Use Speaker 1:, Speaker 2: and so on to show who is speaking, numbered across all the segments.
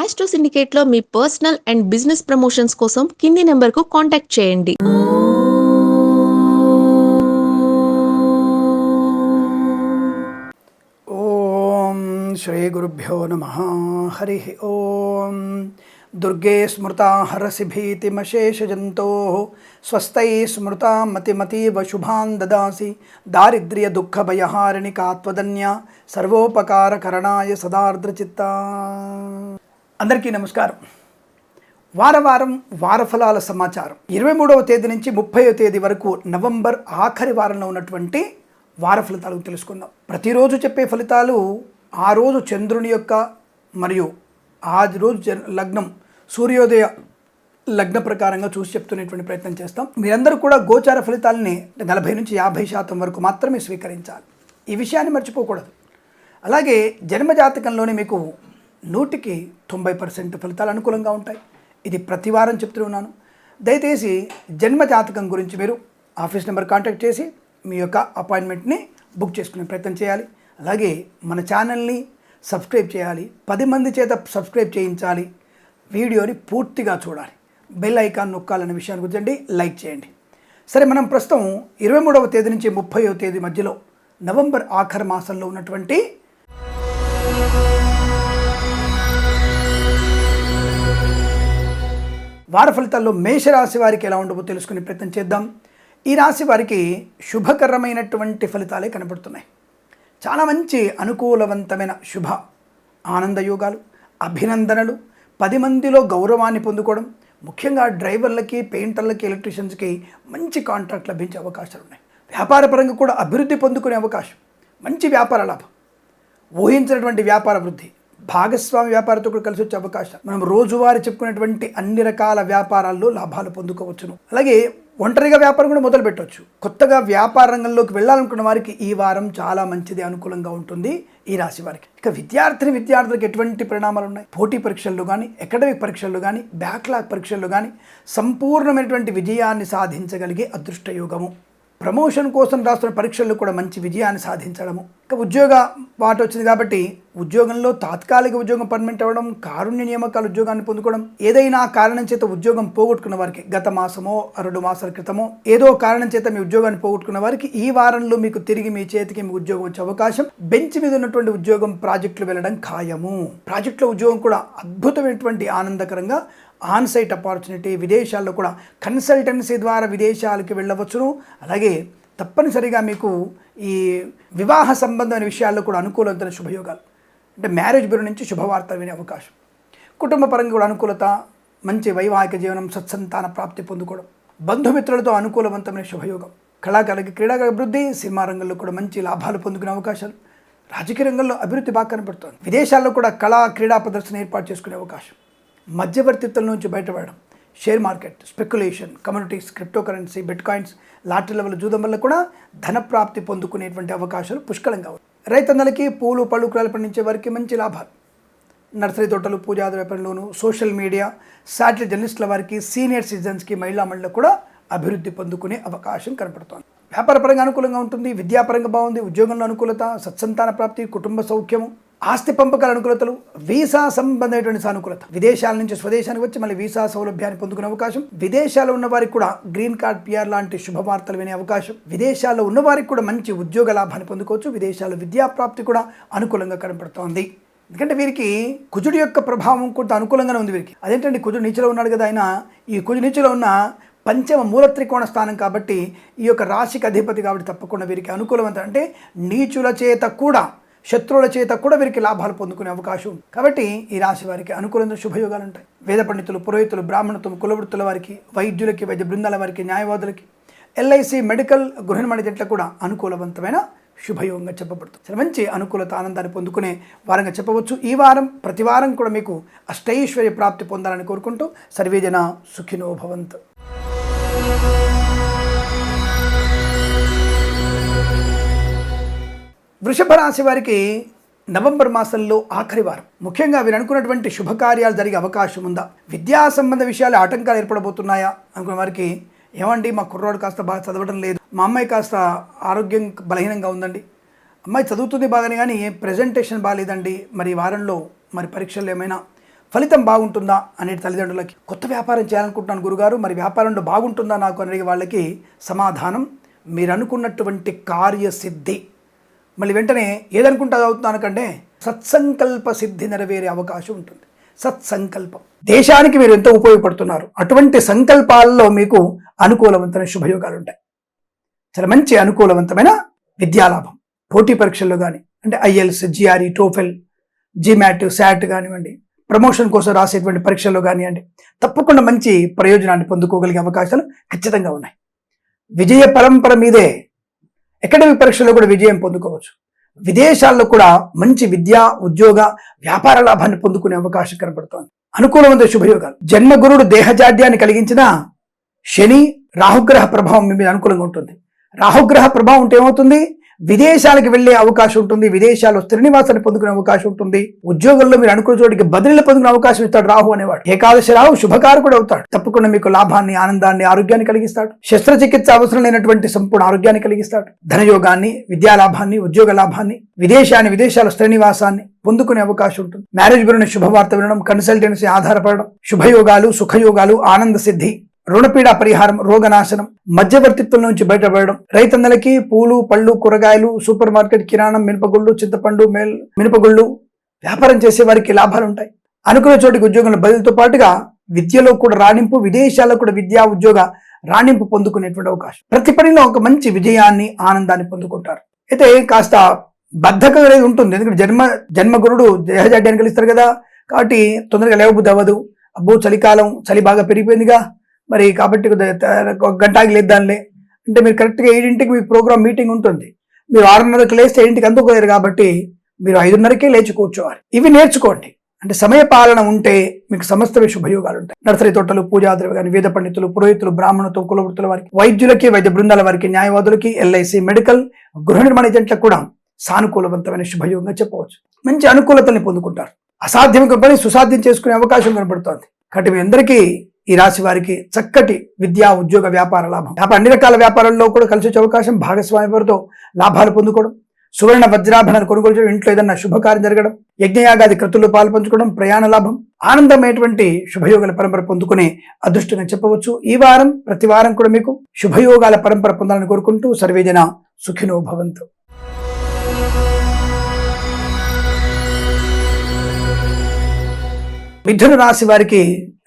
Speaker 1: Astro సిండికేట్లో మీ personal and business promotions కోసం కింది నెంబర్కు కాంటాక్ట్ చేయండి.
Speaker 2: ఓం శ్రీ గురుభ్యో నమ. హరి ఓం. దుర్గే స్మృతా హరసి భీతిమశేషజంతో స్వస్థై స్మృతా మతిమతీవ శుభాన్ దదాసి దారిద్ర్య దుఃఖ భయహారిణి కాత్వదన్య సర్వోపకారకరణాయ సదార్ద్రచిత్త. అందరికీ నమస్కారం. వారఫలాల సమాచారం 23వ తేదీ నుంచి 30వ తేదీ వరకు నవంబర్ ఆఖరి వారంలో ఉన్నటువంటి వార ఫలితాలు తెలుసుకుందాం. ప్రతిరోజు చెప్పే ఫలితాలు ఆ రోజు చంద్రుని యొక్క మరియు ఆ రోజు లగ్నం సూర్యోదయ లగ్న ప్రకారంగా చూసి చెప్తున్నటువంటి ప్రయత్నం చేస్తాం. మీరందరూ కూడా గోచార ఫలితాలని 40 నుంచి 50% వరకు మాత్రమే స్వీకరించాలి. ఈ విషయాన్ని మర్చిపోకూడదు. అలాగే జన్మజాతకంలోనే మీకు 100కి 90% ఫలితాలు అనుకూలంగా ఉంటాయి. ఇది ప్రతి వారం చెప్తున్నాను. దయచేసి జన్మజాతకం గురించి మీరు ఆఫీస్ నెంబర్ కాంటాక్ట్ చేసి మీ యొక్క అపాయింట్మెంట్ని బుక్ చేసుకునే ప్రయత్నం చేయాలి. అలాగే మన ఛానల్ని సబ్స్క్రైబ్ చేయాలి. 10 మంది చేత సబ్స్క్రైబ్ చేయించాలి. వీడియోని పూర్తిగా చూడాలి. బెల్ ఐకాన్ నొక్కాలనే విషయాన్ని గుర్తుండి లైక్ చేయండి. సరే, మనం ప్రస్తుతం 23వ తేదీ నుంచి 30వ తేదీ మధ్యలో నవంబర్ ఆఖరి మాసంలో ఉన్నటువంటి వార ఫలితాల్లో మేషరాశి వారికి ఎలా ఉండవో తెలుసుకునే ప్రయత్నం చేద్దాం. ఈ రాశి వారికి శుభకరమైనటువంటి ఫలితాలే కనబడుతున్నాయి. చాలా మంచి అనుకూలవంతమైన శుభ ఆనందయోగాలు, అభినందనలు, 10 మందిలో గౌరవాన్ని పొందుకోవడం, ముఖ్యంగా డ్రైవర్లకి, పెయింటర్లకి, ఎలక్ట్రీషియన్స్కి మంచి కాంట్రాక్ట్ లభించే అవకాశాలు ఉన్నాయి. వ్యాపారపరంగా కూడా అభివృద్ధి పొందుకునే అవకాశం, మంచి వ్యాపార లాభం, ఊహించినటువంటి వ్యాపార వృద్ధి, భాగస్వామి వ్యాపారంతో కూడా కలిసి వచ్చే అవకాశం. మనం రోజువారీ చెప్పుకునేటువంటి అన్ని రకాల వ్యాపారాల్లో లాభాలు పొందుకోవచ్చును. అలాగే ఒంటరిగా వ్యాపారం కూడా మొదలు పెట్టవచ్చు. కొత్తగా వ్యాపార రంగంలోకి వెళ్ళాలనుకున్న వారికి ఈ వారం చాలా మంచిది, అనుకూలంగా ఉంటుంది ఈ రాశి వారికి. ఇక విద్యార్థులకు ఎటువంటి పరిణామాలు ఉన్నాయి? పోటీ పరీక్షల్లో కానీ, అకాడమిక్ పరీక్షల్లో కానీ, బ్యాక్లాగ్ పరీక్షల్లో కానీ సంపూర్ణమైనటువంటి విజయాన్ని సాధించగలిగే అదృష్ట యోగము. ప్రమోషన్ కోసం రాస్తున్న పరీక్షల్లో కూడా మంచి విజయాన్ని సాధించడము. ఇక ఉద్యోగ వాట వచ్చింది కాబట్టి ఉద్యోగంలో తాత్కాలిక ఉద్యోగం పర్మనెంట్ అవ్వడం, కారుణ్య నియామకాల ఉద్యోగాన్ని పొందుకోవడం, ఏదైనా కారణం చేత ఉద్యోగం పోగొట్టుకున్న వారికి గత మాసమో 2 మాసాల క్రితమో ఏదో కారణం చేత మీ ఉద్యోగాన్ని పోగొట్టుకున్న వారికి ఈ వారంలో మీకు తిరిగి మీ చేతికి మీ ఉద్యోగం వచ్చే అవకాశం. బెంచ్ మీద ఉన్నటువంటి ఉద్యోగం ప్రాజెక్టులు వెళ్ళడం ఖాయము. ప్రాజెక్టుల ఉద్యోగం కూడా అద్భుతమైనటువంటి ఆనందకరంగా ఆన్సైట్ ఆపర్చునిటీ, విదేశాల్లో కూడా కన్సల్టెన్సీ ద్వారా విదేశాలకు వెళ్ళవచ్చును. అలాగే తప్పనిసరిగా మీకు ఈ వివాహ సంబంధమైన విషయాల్లో కూడా అనుకూలమైన శుభయోగాలు, అంటే మ్యారేజ్ బ్యూరో నుంచి శుభవార్త వినే అవకాశం. కుటుంబ పరంగా కూడా అనుకూలత, మంచి వైవాహిక జీవనం, సత్సంతాన ప్రాప్తి పొందుకోవడం, బంధుమిత్రులతో అనుకూలవంతమైన శుభయోగం, కళాకారులకి క్రీడాకార అభివృద్ధి, సినిమా రంగంలో కూడా మంచి లాభాలు పొందుకునే అవకాశాలు, రాజకీయ రంగంలో అభివృద్ధి బాగా కనబడుతుంది. విదేశాల్లో కూడా కళా క్రీడా ప్రదర్శన ఏర్పాటు చేసుకునే అవకాశం, మధ్యవర్తిత్వం నుంచి బయటపడడం, share market, speculation, communities, cryptocurrency, bitcoins, lottery level జూదం వల్ల కూడా ధన ప్రాప్తి పొందుకునేటువంటి అవకాశాలు పుష్కలంగా ఉన్నాయి. రైతన్నలకి పూలు పళ్ళు కూరలు పండించే వారికి మంచి లాభాలు, నర్సరీ తోటలు, పూజాది వ్యాపారంలోను, సోషల్ మీడియా, శాటిలైట్ జర్నలిస్టుల వారికి, సీనియర్ సిటిజన్స్కి, మహిళా మండలకు కూడా అభివృద్ధి పొందుకునే అవకాశం కనపడుతోంది. వ్యాపారపరంగా అనుకూలంగా ఉంటుంది, విద్యాపరంగా బాగుంది, ఉద్యోగంలో అనుకూలత, సత్సంతాన ప్రాప్తి, కుటుంబ సౌఖ్యము, ఆస్తి పంపకాల అనుకూలతలు, వీసా సంబంధమైనటువంటి సానుకూలత, విదేశాల నుంచి స్వదేశానికి వచ్చి మళ్ళీ వీసా సౌలభ్యాన్ని పొందుకునే అవకాశం, విదేశాల్లో ఉన్న వారికి కూడా గ్రీన్ కార్డ్, పిఆర్ లాంటి శుభవార్తలు వినే అవకాశం, విదేశాల్లో ఉన్న వారికి కూడా మంచి ఉద్యోగ లాభాన్ని పొందుకోవచ్చు, విదేశాల్లో విద్యాప్రాప్తి కూడా అనుకూలంగా కనపడుతోంది. ఎందుకంటే వీరికి కుజుడి యొక్క ప్రభావం కొంత అనుకూలంగానే ఉంది వీరికి. అదేంటంటే కుజుడు నీచలో ఉన్నాడు కదా, ఆయన ఈ కుజుడు నీచలో ఉన్న పంచమ మూల త్రికోణ స్థానం కాబట్టి ఈ యొక్క రాశికి అధిపతి కాబట్టి తప్పకుండా వీరికి అనుకూలవంత, అంటే నీచుల చేత కూడా, శత్రువుల చేత కూడా వీరికి లాభాలు పొందుకునే అవకాశం ఉంది. కాబట్టి ఈ రాశి వారికి అనుకూలంగా శుభయోగాలు ఉంటాయి. వేద పండితులు, పురోహితులు, బ్రాహ్మణత్వం, కులవృత్తుల వారికి, వైద్యులకి, వైద్య బృందాల వారికి, న్యాయవాదులకి, ఎల్ఐసి, మెడికల్, గృహిణి జట్లకు కూడా అనుకూలవంతమైన శుభయోగంగా చెప్పబడుతుంది. చాలా మంచి అనుకూలత, ఆనందాన్ని పొందుకునే వారంగా చెప్పవచ్చు. ఈ వారం ప్రతి వారం కూడా మీకు అష్టైశ్వర్య ప్రాప్తి పొందాలని కోరుకుంటూ సర్వేజన సుఖినో భవంతు. వృషభ రాశి వారికి నవంబర్ మాసంలో ఆఖరి వారం. ముఖ్యంగా వీరు అనుకున్నటువంటి శుభకార్యాలు జరిగే అవకాశం ఉందా? విద్యా సంబంధ విషయాలు ఆటంకాలు ఏర్పడబోతున్నాయా అనుకున్న వారికి, ఏమండి మా కుర్రాడు కాస్త బాగా చదవడం లేదు, మా అమ్మాయి కాస్త ఆరోగ్యం బలహీనంగా ఉందండి, అమ్మాయి చదువుతుంది బాగానే కానీ ప్రెజెంటేషన్ బాగాలేదండి, మరి ఈ వారంలో మరి పరీక్షలు ఏమైనా ఫలితం బాగుంటుందా అనే తల్లిదండ్రులకి, కొత్త వ్యాపారం చేయాలనుకుంటున్నాను గురుగారు, మరి వ్యాపారంలో బాగుంటుందా నాకు అనే వాళ్ళకి సమాధానం, మీరు అనుకున్నటువంటి కార్యసిద్ధి. మళ్ళీ వెంటనే ఏదనుకుంటే అది అవుతుంది అనకంటే, సత్సంకల్ప సిద్ధి నెరవేరే అవకాశం ఉంటుంది. సత్సంకల్పం, దేశానికి మీరు ఎంతో ఉపయోగపడుతున్నారు, అటువంటి సంకల్పాల్లో మీకు అనుకూలవంతమైన శుభయోగాలు ఉంటాయి. చాలా మంచి అనుకూలవంతమైన విద్యాలాభం. పోటీ పరీక్షల్లో కానీ, అంటే IELTS, GRE, TOEFL, GMAT, SAT కానివ్వండి, ప్రమోషన్ కోసం రాసేటువంటి పరీక్షల్లో కానివ్వండి, తప్పకుండా మంచి ప్రయోజనాన్ని పొందుకోగలిగే అవకాశాలు ఖచ్చితంగా ఉన్నాయి. విజయ పరంపర మీదే అకాడమిక్ పరీక్షల్లో కూడా విజయం పొందుకోవచ్చు. విదేశాల్లో కూడా మంచి విద్యా, ఉద్యోగ, వ్యాపార లాభాన్ని పొందుకునే అవకాశం కనబడుతోంది. అనుకూలమైన శుభయోగాలు. జన్మగురుడు దేహజాడ్యాన్ని కలిగించిన శని, రాహుగ్రహ ప్రభావం మీ మీద అనుకూలంగా ఉంటుంది. రాహుగ్రహ ప్రభావం ఉంటే ఏమవుతుంది, విదేశాలకు వెళ్లే అవకాశం ఉంటుంది, విదేశాల్లో స్థిర నివాసాన్ని పొందుకునే అవకాశం ఉంటుంది. ఉద్యోగంలో మీరు అనుకున్న చోటికి బదిలీలు పొందుకునే అవకాశం ఇస్తాడు రాహు అనేవాడు. ఏకాదశి రాహు శుభకారకుడు అవుతాడు. తప్పకుండా మీకు లాభాన్ని, ఆనందాన్ని, ఆరోగ్యాన్ని కలిగిస్తాడు. శస్త్రచికిత్స అవసరం లేనటువంటి సంపూర్ణ ఆరోగ్యాన్ని కలిగిస్తాడు. ధనయోగాన్ని, విద్యా లాభాన్ని, ఉద్యోగ లాభాన్ని, విదేశాల స్థిర నివాసాన్ని పొందుకునే అవకాశం ఉంటుంది. మ్యారేజ్ గురించి శుభవార్త వినడం, కన్సల్టెన్సీ ఆధారపడడం, శుభయోగాలు, సుఖయోగాలు, ఆనంద సిద్ధి, రుణపీడ పరిహారం, రోగనాశనం, మధ్యవర్తిత్వం నుంచి బయటపడడం, రైతన్నలకి పూలు, పళ్ళు, కూరగాయలు, సూపర్ మార్కెట్, కిరాణం, మినపగుళ్ళు, చింతపండు, మినపగుళ్ళు వ్యాపారం చేసే వారికి లాభాలు ఉంటాయి. అనుకునే చోటికి ఉద్యోగంలో బదిలీతో పాటుగా విద్యలో కూడా రాణింపు, విదేశాల్లో కూడా విద్యా, ఉద్యోగ రాణింపు పొందుకునేటువంటి అవకాశం. ప్రతి పనిలో ఒక మంచి విజయాన్ని, ఆనందాన్ని పొందుకుంటారు. అయితే కాస్త బద్ధకం అనేది ఉంటుంది, ఎందుకంటే జన్మగురుడు దేహజాడ్యాన్ని కలిస్తారు కదా, కాబట్టి తొందరగా లేవబుద్ధి అవ్వదు. అబ్బో చలికాలం, చలి బాగా పెరిగిపోయిందిగా, మరి కాబట్టి ఒక గంటకి లేద్దాంలే అంటే, మీరు కరెక్ట్గా 7ంటికి మీకు ప్రోగ్రామ్ మీటింగ్ ఉంటుంది, మీరు 6:30కి లేస్తే 7ంటికి అందుకోలేరు, కాబట్టి మీరు 5:30కే లేచి కూర్చోవాలి. ఇవి నేర్చుకోండి. అంటే సమయ పాలన ఉంటే మీకు సమస్త శుభయోగాలు ఉంటాయి. నర్సరీ తోటలు, పూజాద్రవ్య కానీ, వేద పండితులు, పురోహితులు, బ్రాహ్మణత్వం, కులవృత్తుల వారికి, వైద్యులకి, వైద్య బృందాల వారికి, న్యాయవాదులకి, ఎల్ఐసి, మెడికల్, గృహ నిర్మాణ ఏజెంట్లకు కూడా సానుకూలవంతమైన శుభయోగంగా చెప్పవచ్చు. మంచి అనుకూలతల్ని పొందుకుంటారు. అసాధ్యం పని సుసాధ్యం చేసుకునే అవకాశం కనబడుతోంది. కాబట్టి మీ అందరికీ, ఈ రాశి వారికి చక్కటి విద్యా, ఉద్యోగ, వ్యాపార లాభం. అన్ని రకాల వ్యాపారాల్లో కూడా కలిసి వచ్చే అవకాశం, భాగస్వామి వారితో లాభాలు పొందుకోవడం, సువర్ణ వజ్రాభరణాలు కొనుగోలు చేయడం, ఇంట్లో ఏదన్నా శుభకార్యం జరగడం, యజ్ఞయాగాది కృతుల్లో పాల్పంచుకోవడం, ప్రయాణ లాభం, ఆనందమైనటువంటి శుభయోగాల పరంపర పొందుకునే అదృష్టంగా చెప్పవచ్చు. ఈ వారం, ప్రతి వారం కూడా మీకు శుభయోగాల పరంపర పొందాలని కోరుకుంటూ, సర్వేజన సుఖినో భవంతు. మిథున రాశి వారికి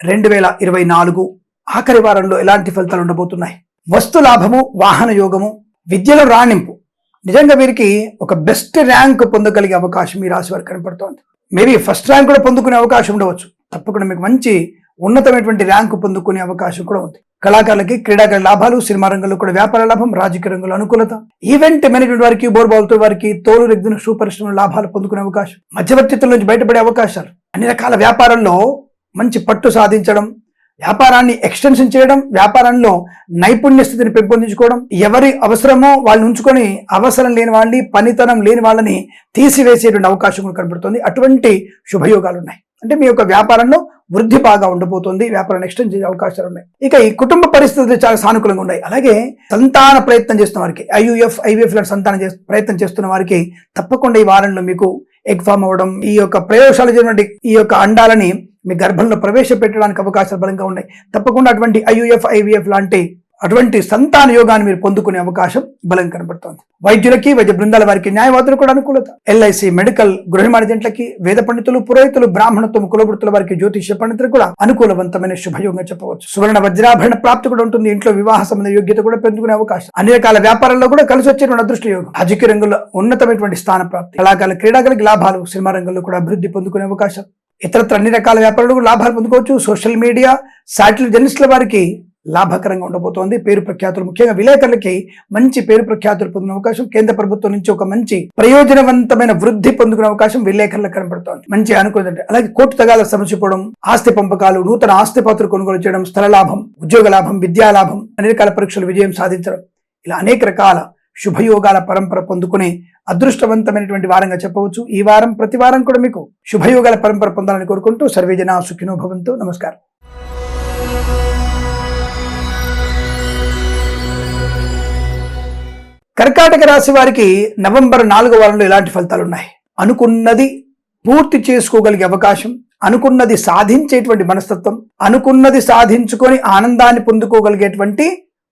Speaker 2: 2024 ఆఖరి వారంలో ఎలాంటి ఫలితాలు ఉండబోతున్నాయి? వస్తు లాభము, వాహన యోగము, విద్యలో రాణింపు. నిజంగా వీరికి ఒక బెస్ట్ ర్యాంక్ పొందగలిగే అవకాశం ఈ రాశి వారికి కనపడుతోంది. మేబీ ఫస్ట్ ర్యాంక్ కూడా పొందుకునే అవకాశం ఉండవచ్చు. తప్పకుండా మీకు మంచి ఉన్నతమైనటువంటి ర్యాంకు పొందుకునే అవకాశం కూడా ఉంది. కళాకారులకి, క్రీడాకారుల లాభాలు, సినిమా రంగంలో కూడా వ్యాపార లాభం, రాజకీయ రంగంలో అనుకూలత, ఈవెంట్ మేనేజ్మెంట్ వారికి, బోర్బాల్తో వారికి, తోలు రెగ్గిన షూ పరిశ్రమ లాభాలు పొందుకునే అవకాశం, మధ్యవర్తిత్వం నుంచి బయటపడే అవకాశాలు, అన్ని రకాల వ్యాపారంలో మంచి పట్టు సాధించడం, వ్యాపారాన్ని ఎక్స్టెన్షన్ చేయడం, వ్యాపారంలో నైపుణ్య స్థితిని పెంపొందించుకోవడం, ఎవరి అవసరమో వాళ్ళని ఉంచుకొని అవసరం లేని వాళ్ళని, పనితనం లేని వాళ్ళని తీసివేసేటువంటి అవకాశం కూడా కనబడుతుంది. అటువంటి శుభయోగాలు ఉన్నాయి. అంటే మీ యొక్క వ్యాపారంలో వృద్ధి బాగా ఉండబోతుంది, వ్యాపారాన్ని ఎక్స్టెండ్ చేసే అవకాశాలు ఉన్నాయి. ఇక ఈ కుటుంబ పరిస్థితులు చాలా సానుకూలంగా ఉన్నాయి. అలాగే సంతాన ప్రయత్నం చేస్తున్న వారికి, ఐవీఎఫ్ లాంటి సంతాన ప్రయత్నం చేస్తున్న వారికి తప్పకుండా ఈ వారంలో మీకు ఎగ్ ఫామ్ అవ్వడం, ఈ యొక్క ప్రయోగశాల చేసినటువంటి ఈ యొక్క అండాలని మీ గర్భంలో ప్రవేశపెట్టడానికి అవకాశాలు బలంగా ఉన్నాయి. తప్పకుండా అటువంటి ఐవీఎఫ్ లాంటి అటువంటి సంతాన యోగాన్ని మీరు పొందుకునే అవకాశం బలం కనబడుతోంది. వైద్యులకి, వైద్య బృందాల వారికి, న్యాయవాదులు కూడా అనుకూలత, ఎల్ఐసి, మెడికల్, గృహ నిర్మాణ ఏజెంట్లకి, వేద పండితులు, పురోహితులు, బ్రాహ్మణత్వం, కులవృత్తుల వారికి, జ్యోతిష్య పండితులు కూడా అనుకూలవంతమైన శుభయోగంగా చెప్పవచ్చు. సువర్ణ వజ్రాభరణ ప్రాప్తి కూడా ఉంటుంది. ఇంట్లో వివాహ సంబంధ యోగ్యత కూడా పెంచుకునే అవకాశం, అన్ని రకాల వ్యాపారాల్లో కూడా కలిసి వచ్చేటువంటి అదృష్ట యోగం, రాజకీయ రంగంలో ఉన్నతమైనటువంటి స్థాన ప్రాప్తి, కళాకారుల, క్రీడాకారులకు లాభాలు, సినిమా రంగంలో కూడా అభివృద్ధి పొందుకునే అవకాశం, ఇతరత్ర అన్ని రకాల వ్యాపారాలు లాభాలు పొందుకోవచ్చు. సోషల్ మీడియా, శాటిలైట్ జర్నలిస్టుల వారికి లాభకరంగా ఉండబోతోంది. పేరు ప్రఖ్యాతులు, ముఖ్యంగా విలేకరులకి మంచి పేరు ప్రఖ్యాతులు పొందిన అవకాశం, కేంద్ర ప్రభుత్వం నుంచి ఒక మంచి ప్రయోజనవంతమైన వృద్ధి పొందుకునే అవకాశం విలేకరులకు కనబడుతోంది. మంచి అనుకూలత. అలాగే కోర్టు తగాదాల సమస్య పోవడం, ఆస్తి పంపకాలు, నూతన ఆస్తి పత్రాలు కొనుగోలు చేయడం, స్థల లాభం, ఉద్యోగ లాభం, విద్యా లాభం, అన్ని రకాల పరీక్షలు విజయం సాధించడం, ఇలా అనేక రకాల శుభయోగాల పరంపర పొందుకునే అదృష్టవంతమైనటువంటి వారంగా చెప్పవచ్చు. ఈ వారం, ప్రతి వారం కూడా మీకు శుభయోగాల పరంపర పొందాలని కోరుకుంటూ, సర్వేజన సుఖినో భవంతు. నమస్కారం. కర్కాటక రాశి వారికి నవంబర్ 4వ వారంలో ఎలాంటి ఫలితాలు ఉన్నాయి? అనుకున్నది పూర్తి చేసుకోగలిగే అవకాశం, అనుకున్నది సాధించేటువంటి మనస్తత్వం, అనుకున్నది సాధించుకొని ఆనందాన్ని పొందుకోగలిగేటువంటి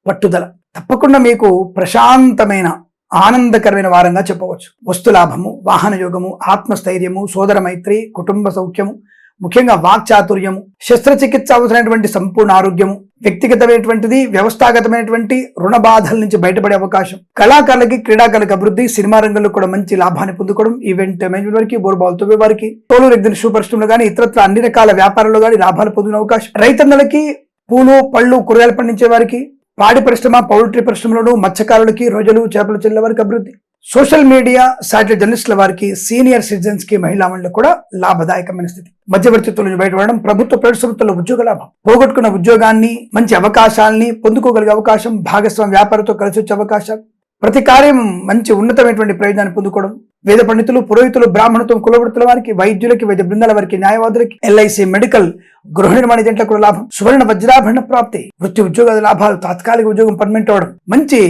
Speaker 2: పట్టుదల తప్పకుండా మీకు ప్రశాంతమైన ఆనందకరమైన వారంగా చెప్పవచ్చు. వస్తులాభము, వాహన యోగము, ఆత్మస్థైర్యము, సోదర మైత్రి, కుటుంబ సౌఖ్యము, ముఖ్యంగా వాక్చాతుర్యము, శస్త్రచికిత్స అవసరమైనటువంటి సంపూర్ణ ఆరోగ్యము, వ్యక్తిగతమైనటువంటిది వ్యవస్థాగతమైనటువంటి రుణ బాధల నుంచి బయటపడే అవకాశం, కళాకారులకి క్రీడాకారులకు అభివృద్ధి, సినిమా రంగంలో కూడా మంచి లాభాన్ని పొందుకోవడం, ఈవెంట్ మేనేజ్మెంట్ వారికి, బోర్బాల్ తవ్వే వారికి, తోలు రెగ్జిన్ షూ పరిశ్రమలో కానీ ఇతరత్ర అన్ని రకాల వ్యాపారాల్లో కానీ లాభాలు పొందిన అవకాశం, రైతన్నలకి, పూలు పళ్ళు కూరగాయలు పండించే వారికి, పాడి పరిశ్రమ పౌల్ట్రీ పరిశ్రమలోను, మత్స్యకారులకి, రోజులు చేపల చెల్లెల వారికి అభివృద్ధి, సోషల్ మీడియా సాటిలైట్ జర్నలిస్టుల వారికి, సీనియర్ సిటిజన్స్ కి, మహిళా మండలికి కూడా లాభదాయకమైన స్థితి. మధ్యవర్తిత్వం నుంచి బయటపడడం, ప్రభుత్వ ప్రైవేట్ సంస్థల్లో ఉద్యోగ లాభం, పోగొట్టుకున్న ఉద్యోగాన్ని మంచి అవకాశాలని పొందుకోగలిగే అవకాశం, భాగస్వామి వ్యాపారంతో కలిసి వచ్చే అవకాశం, ప్రతి కార్యం మంచి ఉన్నతమైనటువంటి ప్రయోజనాన్ని పొందుకోవడం, వేద పండితులు, పురోహితులు, బ్రాహ్మణత్వం, కులవృత్తుల వారికి, వైద్యులకి, వైద్య బృందాల వారికి, న్యాయవాదులకి, ఎల్ఐసి, మెడికల్, గృహ నిర్మాణ ఏజెంట్లకు కూడా లాభం, సువర్ణ వజ్రాభరణ ప్రాప్తి, వృత్తి ఉద్యోగాల లాభాలు, తాత్కాలిక ఉద్యోగం పర్మనెంట్ అవడం, మంచి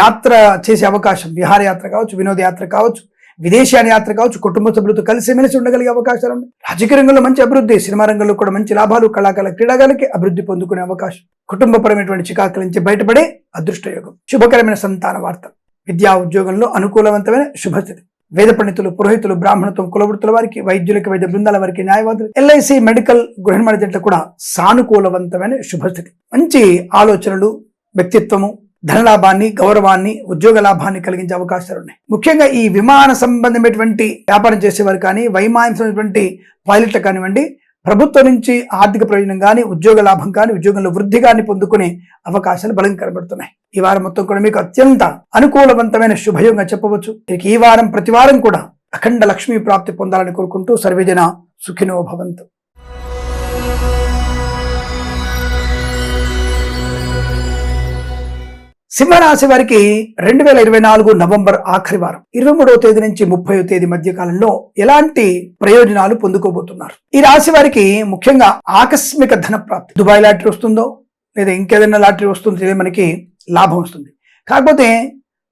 Speaker 2: యాత్ర చేసే అవకాశం, విహారయాత్ర కావచ్చు, వినోదయాత్ర కావచ్చు, విదేశీయాన యాత్ర కావచ్చు, కుటుంబ సభ్యులతో కలిసిమెలిసి ఉండగలిగే అవకాశాలు ఉన్నాయి. రాజకీయ రంగంలో మంచి అభివృద్ధి, సినిమా రంగంలో కూడా మంచి లాభాలు, కళాకారుల క్రీడాకారులకి అభివృద్ధి పొందుకునే అవకాశం, కుటుంబపరమైనటువంటి చికాకుల నుంచి బయటపడే అదృష్టయోగం, శుభకరమైన సంతాన వార్త, విద్యా ఉద్యోగంలో అనుకూలవంతమైన శుభస్థితి, వేద పండితులు, పురోహితులు, బ్రాహ్మణత్వం, కులవృత్తుల వారికి, వైద్యులకి, వైద్య బృందాల వారికి, న్యాయవాదులు, ఎల్ఐసి, మెడికల్, గృహ నిర్మాణ ఏజెంట్లకు కూడా సానుకూలవంతమైన శుభస్థితి, మంచి ఆలోచనలు, వ్యక్తిత్వము, ధనలాభాన్ని, గౌరవాన్ని, ఉద్యోగ లాభాన్ని కలిగించే అవకాశాలు ఉన్నాయి. ముఖ్యంగా ఈ విమాన సంబంధమైనటువంటి వ్యాపారం చేసేవారు కానీ, వైమానిక సంబంధించినటువంటి పైలట్లు కానివ్వండి, ప్రభుత్వం నుంచి ఆర్థిక ప్రయోజనం కానీ, ఉద్యోగ లాభం కానీ, ఉద్యోగంలో వృద్ధి కానీ పొందుకునే అవకాశాలు బలంగా కనబడుతున్నాయి. ఈ వారం మొత్తం కూడా మీకు అత్యంత అనుకూలవంతమైన శుభయోగంగా చెప్పవచ్చు. ఈ వారం ప్రతి వారం కూడా అఖండ లక్ష్మీ ప్రాప్తి పొందాలని కోరుకుంటూ సర్వేజన సుఖినో భవంతు. సింహరాశి వారికి 2024 నవంబర్ ఆఖరి వారం 23వ తేదీ నుంచి 30వ తేదీ మధ్య కాలంలో ఎలాంటి ప్రయోజనాలు పొందుకోబోతున్నారు? ఈ రాశి వారికి ముఖ్యంగా ఆకస్మిక ధన ప్రాప్తి, దుబాయ్ లాటరీ వస్తుందో లేదా ఇంకేదైనా లాటరీ వస్తుందో మనకి లాభం వస్తుంది. కాకపోతే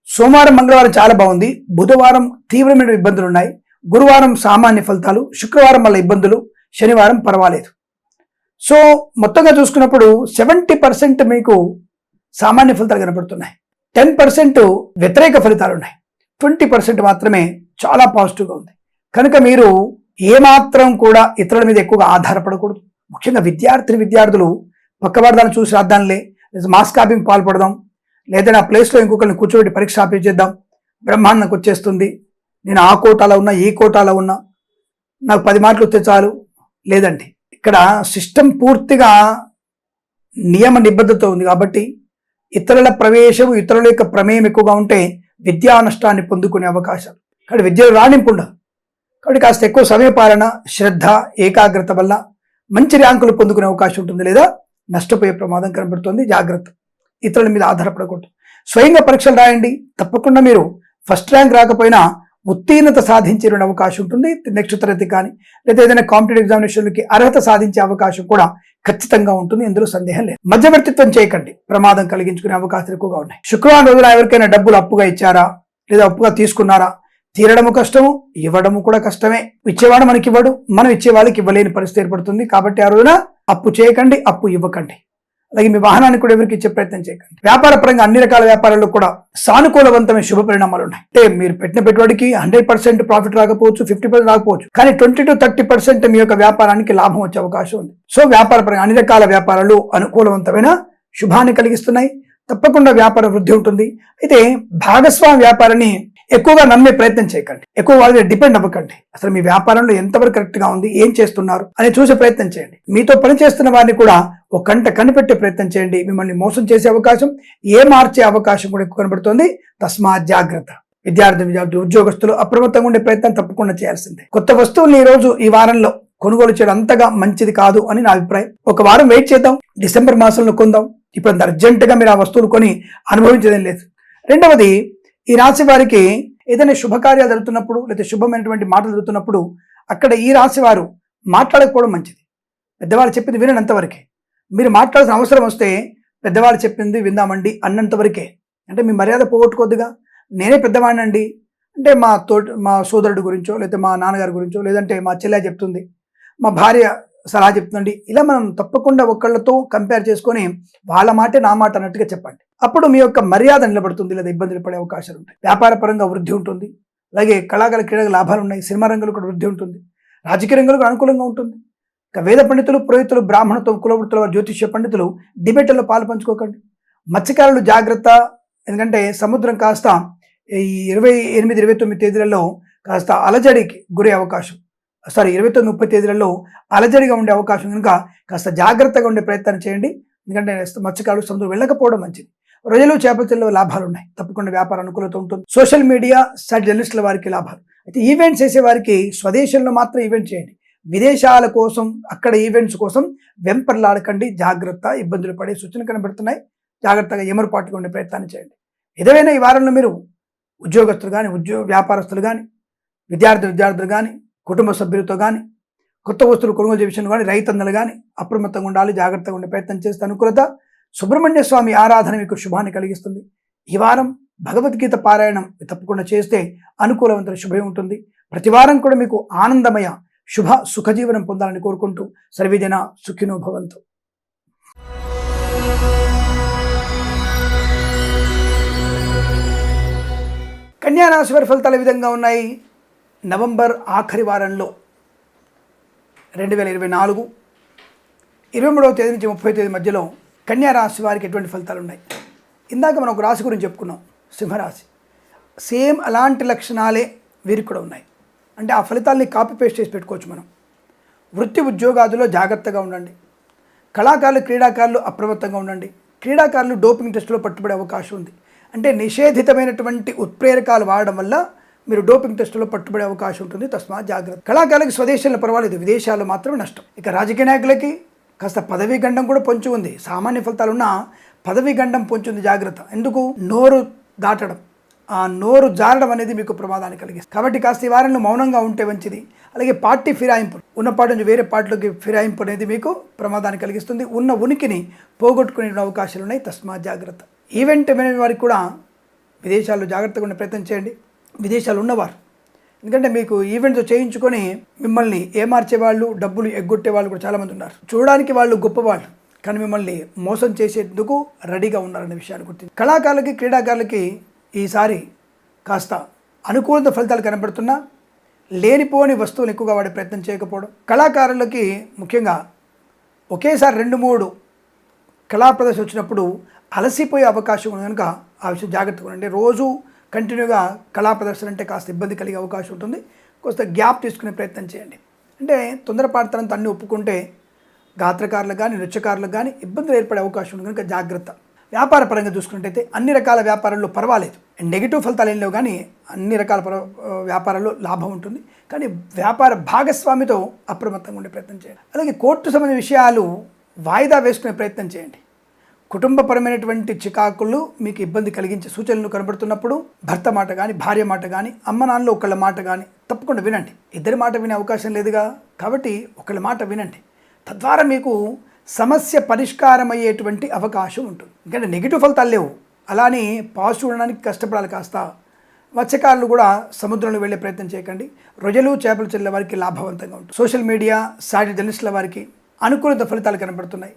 Speaker 2: సోమవారం, మంగళవారం చాలా బాగుంది, బుధవారం తీవ్రమైన ఇబ్బందులు ఉన్నాయి, గురువారం సామాన్య ఫలితాలు, శుక్రవారం వల్ల ఇబ్బందులు, శనివారం పర్వాలేదు. సో మొత్తంగా చూసుకున్నప్పుడు 70% మీకు సామాన్య ఫలితాలు కనబడుతున్నాయి, 10% వ్యతిరేక ఫలితాలు ఉన్నాయి, 20% మాత్రమే చాలా పాజిటివ్గా ఉంది. కనుక మీరు ఏమాత్రం కూడా ఇతరుల మీద ఎక్కువగా ఆధారపడకూడదు. ముఖ్యంగా విద్యార్థులు పక్కవార్దాన్ని చూసి రాద్దాంలే, మాస్ కాపింగ్ పాల్పడదాం, లేదా నా ప్లేస్లో ఇంకొకరిని కూర్చోబెట్టి పరీక్ష ఆపించేద్దాం, బ్రహ్మాండంకి వచ్చేస్తుంది, నేను ఆ కోటాలో ఉన్నా ఈ కోటాలో ఉన్నా నాకు 10 మార్కులు వస్తే చాలు, లేదండి. ఇక్కడ సిస్టమ్ పూర్తిగా నియమ నిబద్ధత ఉంది కాబట్టి ఇతరుల ప్రవేశం, ఇతరుల యొక్క ప్రమేయం ఎక్కువగా ఉంటే విద్యా నష్టాన్ని పొందుకునే అవకాశాలు, కాబట్టి విద్యలో రాణింపు ఉండదు. కాబట్టి కాస్త ఎక్కువ సమయపాలన, శ్రద్ధ, ఏకాగ్రత వల్ల మంచి ర్యాంకులు పొందుకునే అవకాశం ఉంటుంది, లేదా నష్టపోయే ప్రమాదం కనబడుతుంది. జాగ్రత్త, ఇతరుల మీద ఆధారపడకూడదు. స్వయంగా పరీక్షలు రాయండి, తప్పకుండా మీరు ఫస్ట్ ర్యాంక్ రాకపోయినా ఉత్తీర్ణత సాధించే అవకాశం ఉంటుంది. నెక్స్ట్ తరగతి కానీ లేదా ఏదైనా కాంపిటేటివ్ ఎగ్జామినేషన్లకి అర్హత సాధించే అవకాశం కూడా ఖచ్చితంగా ఉంటుంది, ఇందులో సందేహం లేదు. మధ్యవర్తిత్వం చేయకండి, ప్రమాదం కలిగించుకునే అవకాశాలు ఎక్కువగా ఉన్నాయి. శుక్రవారం రోజున ఎవరికైనా డబ్బులు అప్పుగా ఇచ్చారా లేదా అప్పుగా తీసుకున్నారా, తీరడము కష్టము, ఇవ్వడము కూడా కష్టమే. ఇచ్చేవాడు మనకి ఇవ్వడు, మనం ఇచ్చే వాళ్ళకి ఇవ్వలేని పరిస్థితి ఏర్పడుతుంది. కాబట్టి ఆ రోజున అప్పు చేయకండి, అప్పు ఇవ్వకండి. అలాగే మీ వాహనాన్ని కూడా ఎవరికి ఇచ్చే ప్రయత్నం చేయకండి. వ్యాపార పరంగా అన్ని రకాల వ్యాపారాల్లో కూడా సానుకూలవంతమైన శుభ పరిణామాలు ఉన్నాయి. అంటే మీరు పెట్టిన పెట్టుబడికి 100% ప్రాఫిట్ రాకపోవచ్చు, 50% రాకపోవచ్చు, కానీ 20 to 30% మీ యొక్క వ్యాపారానికి లాభం వచ్చే అవకాశం ఉంది. సో వ్యాపార పరంగా అన్ని రకాల వ్యాపారాలు అనుకూలవంతమైన శుభాన్ని కలిగిస్తున్నాయి. తప్పకుండా వ్యాపార వృద్ధి ఉంటుంది. అయితే భాగస్వామి వ్యాపారాన్ని ఎక్కువగా నమ్మే ప్రయత్నం చేయకండి, ఎక్కువ వాళ్ళ మీద డిపెండ్ అవ్వకండి. అసలు మీ వ్యాపారంలో ఎంతవరకు కరెక్ట్ గా ఉంది, ఏం చేస్తున్నారు అని చూసే ప్రయత్నం చేయండి. మీతో పనిచేస్తున్న వారిని కూడా ఒక కంట కనిపెట్టే ప్రయత్నం చేయండి. మిమ్మల్ని మోసం చేసే అవకాశం, మార్చే అవకాశం కూడా ఎక్కువ కనబడుతుంది. తస్మాత్ జాగ్రత్త. విద్యార్థులు, ఉద్యోగస్తులు అప్రమత్తంగా ఉండే ప్రయత్నం తప్పకుండా చేయాల్సిందే. కొత్త వస్తువుల్ని ఈ వారంలో కొనుగోలు చేయడం అంతగా మంచిది కాదు అని నా అభిప్రాయం. ఒక వారం వెయిట్ చేద్దాం, డిసెంబర్ మాసంలో కొందాం. ఇప్పుడు అంత అర్జెంటుగా మీరు ఆ వస్తువులు కొని అనుభవించడం లేదు. రెండవది, ఈ రాశి వారికి ఏదైనా శుభకార్యాలు జరుగుతున్నప్పుడు లేదా శుభమైనటువంటి మాటలు జరుగుతున్నప్పుడు అక్కడ ఈ రాశి వారు మాట్లాడకపోవడం మంచిది. పెద్దవాళ్ళు చెప్పింది వినంతవరకే. మీరు మాట్లాడాల్సిన అవసరం వస్తే పెద్దవాళ్ళు చెప్పింది విందామండి అన్నంతవరకే. అంటే మీ మర్యాద పోగొట్టుకోద్దుగా. నేనే పెద్దవాడినండి అంటే మా సోదరుడు గురించో లేదా మా నాన్నగారి గురించో లేదంటే మా చెల్లె చెప్తుంది, మా భార్య సలహా చెప్తుందండి, ఇలా మనం తప్పకుండా ఒకళ్ళతో కంపేర్ చేసుకొని వాళ్ళ మాటే నా మాట అన్నట్టుగా చెప్పండి. అప్పుడు మీ యొక్క మర్యాద నిలబడుతుంది, లేదా ఇబ్బందులు పడే అవకాశాలు ఉంటాయి. వ్యాపార పరంగా వృద్ధి ఉంటుంది, అలాగే కళాకారుల క్రీడలకు లాభాలు ఉన్నాయి, సినిమా రంగంలో కూడా వృద్ధి ఉంటుంది, రాజకీయ రంగంలో కూడా అనుకూలంగా ఉంటుంది. ఇక వేద పండితులు, పురోహితులు, బ్రాహ్మణత్వం, కులవృత్తుల వారు, జ్యోతిష్య పండితులు డిబేట్లలో పాలు పంచుకోకండి. మత్స్యకారులు జాగ్రత్త, ఎందుకంటే సముద్రం కాస్త ఈ 28, 29 తేదీలలో కాస్త అలజడికి గురే అవకాశం, 29, 30 తేదీలలో అలజడిగా ఉండే అవకాశం కనుక కాస్త జాగ్రత్తగా ఉండే ప్రయత్నం చేయండి. ఎందుకంటే మత్స్యకారులు సముద్రం వెళ్ళకపోవడం మంచిది. రొయ్యలు, చేపల చెల్లో లాభాలు ఉన్నాయి, తప్పకుండా వ్యాపార అనుకూలత ఉంటుంది. సోషల్ మీడియా సైట్ జర్నలిస్టుల వారికి లాభాలు. అయితే ఈవెంట్స్ చేసే వారికి స్వదేశంలో మాత్రం ఈవెంట్ చేయండి, విదేశాల కోసం అక్కడ ఈవెంట్స్ కోసం వెంపర్లాడకండి, జాగ్రత్త, ఇబ్బందులు పడే సూచనలు కనబడుతున్నాయి. జాగ్రత్తగా ఎమరుపాటుగా ఉండే ప్రయత్నాన్ని చేయండి. ఏదైనా ఈ వారంలో మీరు ఉద్యోగస్తులు కానీ, వ్యాపారస్తులు కానీ, విద్యార్థులు కానీ, కుటుంబ సభ్యులతో కానీ, కొత్త వస్తువులు కొనుగోలు చేసిన కానీ, రైతన్నలు కానీ అప్రమత్తంగా ఉండాలి, జాగ్రత్తగా ఉండే ప్రయత్నం చేస్తే అనుకూలత. సుబ్రహ్మణ్య స్వామి ఆరాధన మీకు శుభాన్ని కలిగిస్తుంది. ఈ వారం భగవద్గీత పారాయణం తప్పకుండా చేస్తే అనుకూలవంతమైన శుభం ఉంటుంది. ప్రతి వారం కూడా మీకు ఆనందమయ శుభ సుఖజీవనం పొందాలని కోరుకుంటూ సర్వేజన సుఖినో భవంతు. కన్యా రాశి వారి ఫలితాలు ఈ విధంగా ఉన్నాయి. నవంబర్ ఆఖరి వారంలో 2024 23వ తేదీ నుంచి 30వ తేదీ మధ్యలో కన్యా రాశి వారికి ఎటువంటి ఫలితాలు ఉన్నాయి. ఇందాక మనం ఒక రాశి గురించి చెప్పుకున్నాం, సింహరాశి. సేమ్ అలాంటి లక్షణాలే వీరికి కూడా ఉన్నాయి. అంటే ఆ ఫలితాలని కాపీ పేస్ట్ చేసి పెట్టుకోవచ్చు మనం. వృత్తి ఉద్యోగాదులో జాగ్రత్తగా ఉండండి. కళాకారులు, క్రీడాకారులు అప్రమత్తంగా ఉండండి. క్రీడాకారులు డోపింగ్ టెస్టులో పట్టుబడే అవకాశం ఉంది. అంటే నిషేధితమైనటువంటి ఉత్ప్రేరకాలు వాడడం వల్ల మీరు డోపింగ్ టెస్టులో పట్టుబడే అవకాశం ఉంటుంది, తస్మాత్ జాగ్రత్త. కళాకారులకి స్వదేశంలో పర్వాలేదు, విదేశాల్లో మాత్రమే నష్టం. ఇక రాజకీయ నాయకులకి కాస్త పదవీ గండం కూడా పొంచి ఉంది. సామాన్య ఫలితాలు ఉన్న పదవీ గండం పొంచి ఉంది, జాగ్రత్త. ఎందుకు? నోరు దాటడం, ఆ నోరు జారడం అనేది మీకు ప్రమాదాన్ని కలిగిస్తుంది. కాబట్టి కాస్త ఈ వారంలో మౌనంగా ఉంటే మంచిది. అలాగే పార్టీ ఫిరాయింపు, ఉన్న పార్టీ నుంచి వేరే పార్టీలోకి ఫిరాయింపు అనేది మీకు ప్రమాదాన్ని కలిగిస్తుంది. ఉన్న ఉనికిని పోగొట్టుకునే అవకాశాలు ఉన్నాయి, తస్మాత్ జాగ్రత్త. ఈవెంట్ మేనేజ్ వారికి కూడా విదేశాల్లో జాగ్రత్తగా ఉండే ప్రయత్నం చేయండి, విదేశాలు ఉన్నవారు. ఎందుకంటే మీకు ఈవెంట్స్ చేయించుకొని మిమ్మల్ని ఏమార్చే వాళ్ళు, డబ్బులు ఎగ్గొట్టే వాళ్ళు కూడా చాలామంది ఉన్నారు. చూడడానికి వాళ్ళు గొప్పవాళ్ళు, కానీ మిమ్మల్ని మోసం చేసేందుకు రెడీగా ఉన్నారనే విషయాన్ని గుర్తించి, కళాకారులకి, క్రీడాకారులకి ఈసారి కాస్త అనుకూలత ఫలితాలు కనబడుతున్నా లేనిపోని వస్తువులు ఎక్కువగా వాడే ప్రయత్నం చేయకపోవడం. కళాకారులకి ముఖ్యంగా ఒకేసారి 2-3 కళా ప్రదర్శన వచ్చినప్పుడు అలసిపోయే అవకాశం ఉంది కనుక ఆ విషయం జాగ్రత్తగా ఉండండి. రోజు కంటిన్యూగా కళా ప్రదర్శన అంటే కాస్త ఇబ్బంది కలిగే అవకాశం ఉంటుంది. కొంత గ్యాప్ తీసుకునే ప్రయత్నం చేయండి. అంటే తొందరపాటుతనంతో అన్నీ ఒప్పుకుంటే గాత్రకారులకు కానీ, నృత్యకారులకు కానీ ఇబ్బందులు ఏర్పడే అవకాశం ఉంది కనుక జాగ్రత్త. వ్యాపార పరంగా చూసుకున్నట్టయితే అన్ని రకాల వ్యాపారాల్లో పర్వాలేదు, నెగిటివ్ ఫలితాలు ఏం లేవు, కానీ అన్ని రకాల వ్యాపారాల్లో లాభం ఉంటుంది. కానీ వ్యాపార భాగస్వామితో అప్రమత్తంగా ఉండే ప్రయత్నం చేయండి. అలాగే కోర్టు సంబంధించిన విషయాలు వాయిదా వేసుకునే ప్రయత్నం చేయండి. కుటుంబపరమైనటువంటి చికాకులు మీకు ఇబ్బంది కలిగించే సూచనలు కనబడుతున్నప్పుడు భర్త మాట కానీ, భార్య మాట కానీ, అమ్మ నాన్నలో ఒకళ్ళ మాట కానీ తప్పకుండా వినండి. ఇద్దరి మాట వినే అవకాశం లేదుగా, కాబట్టి ఒకళ్ళ మాట వినండి. తద్వారా మీకు సమస్య పరిష్కారం అయ్యేటువంటి అవకాశం ఉంటుంది. ఎందుకంటే నెగిటివ్ ఫలితాలు లేవు, అలానే పాజిటివ్ ఉండడానికి కష్టపడాలి కాస్త. మత్స్యకారులు కూడా సముద్రంలో వెళ్ళే ప్రయత్నం చేయకండి. రొయ్యలు, చేపలు చెల్లె వారికి లాభవంతంగా ఉంటుంది. సోషల్ మీడియా సైట్ జర్నలిస్టుల వారికి అనుకూలత ఫలితాలు కనబడుతున్నాయి.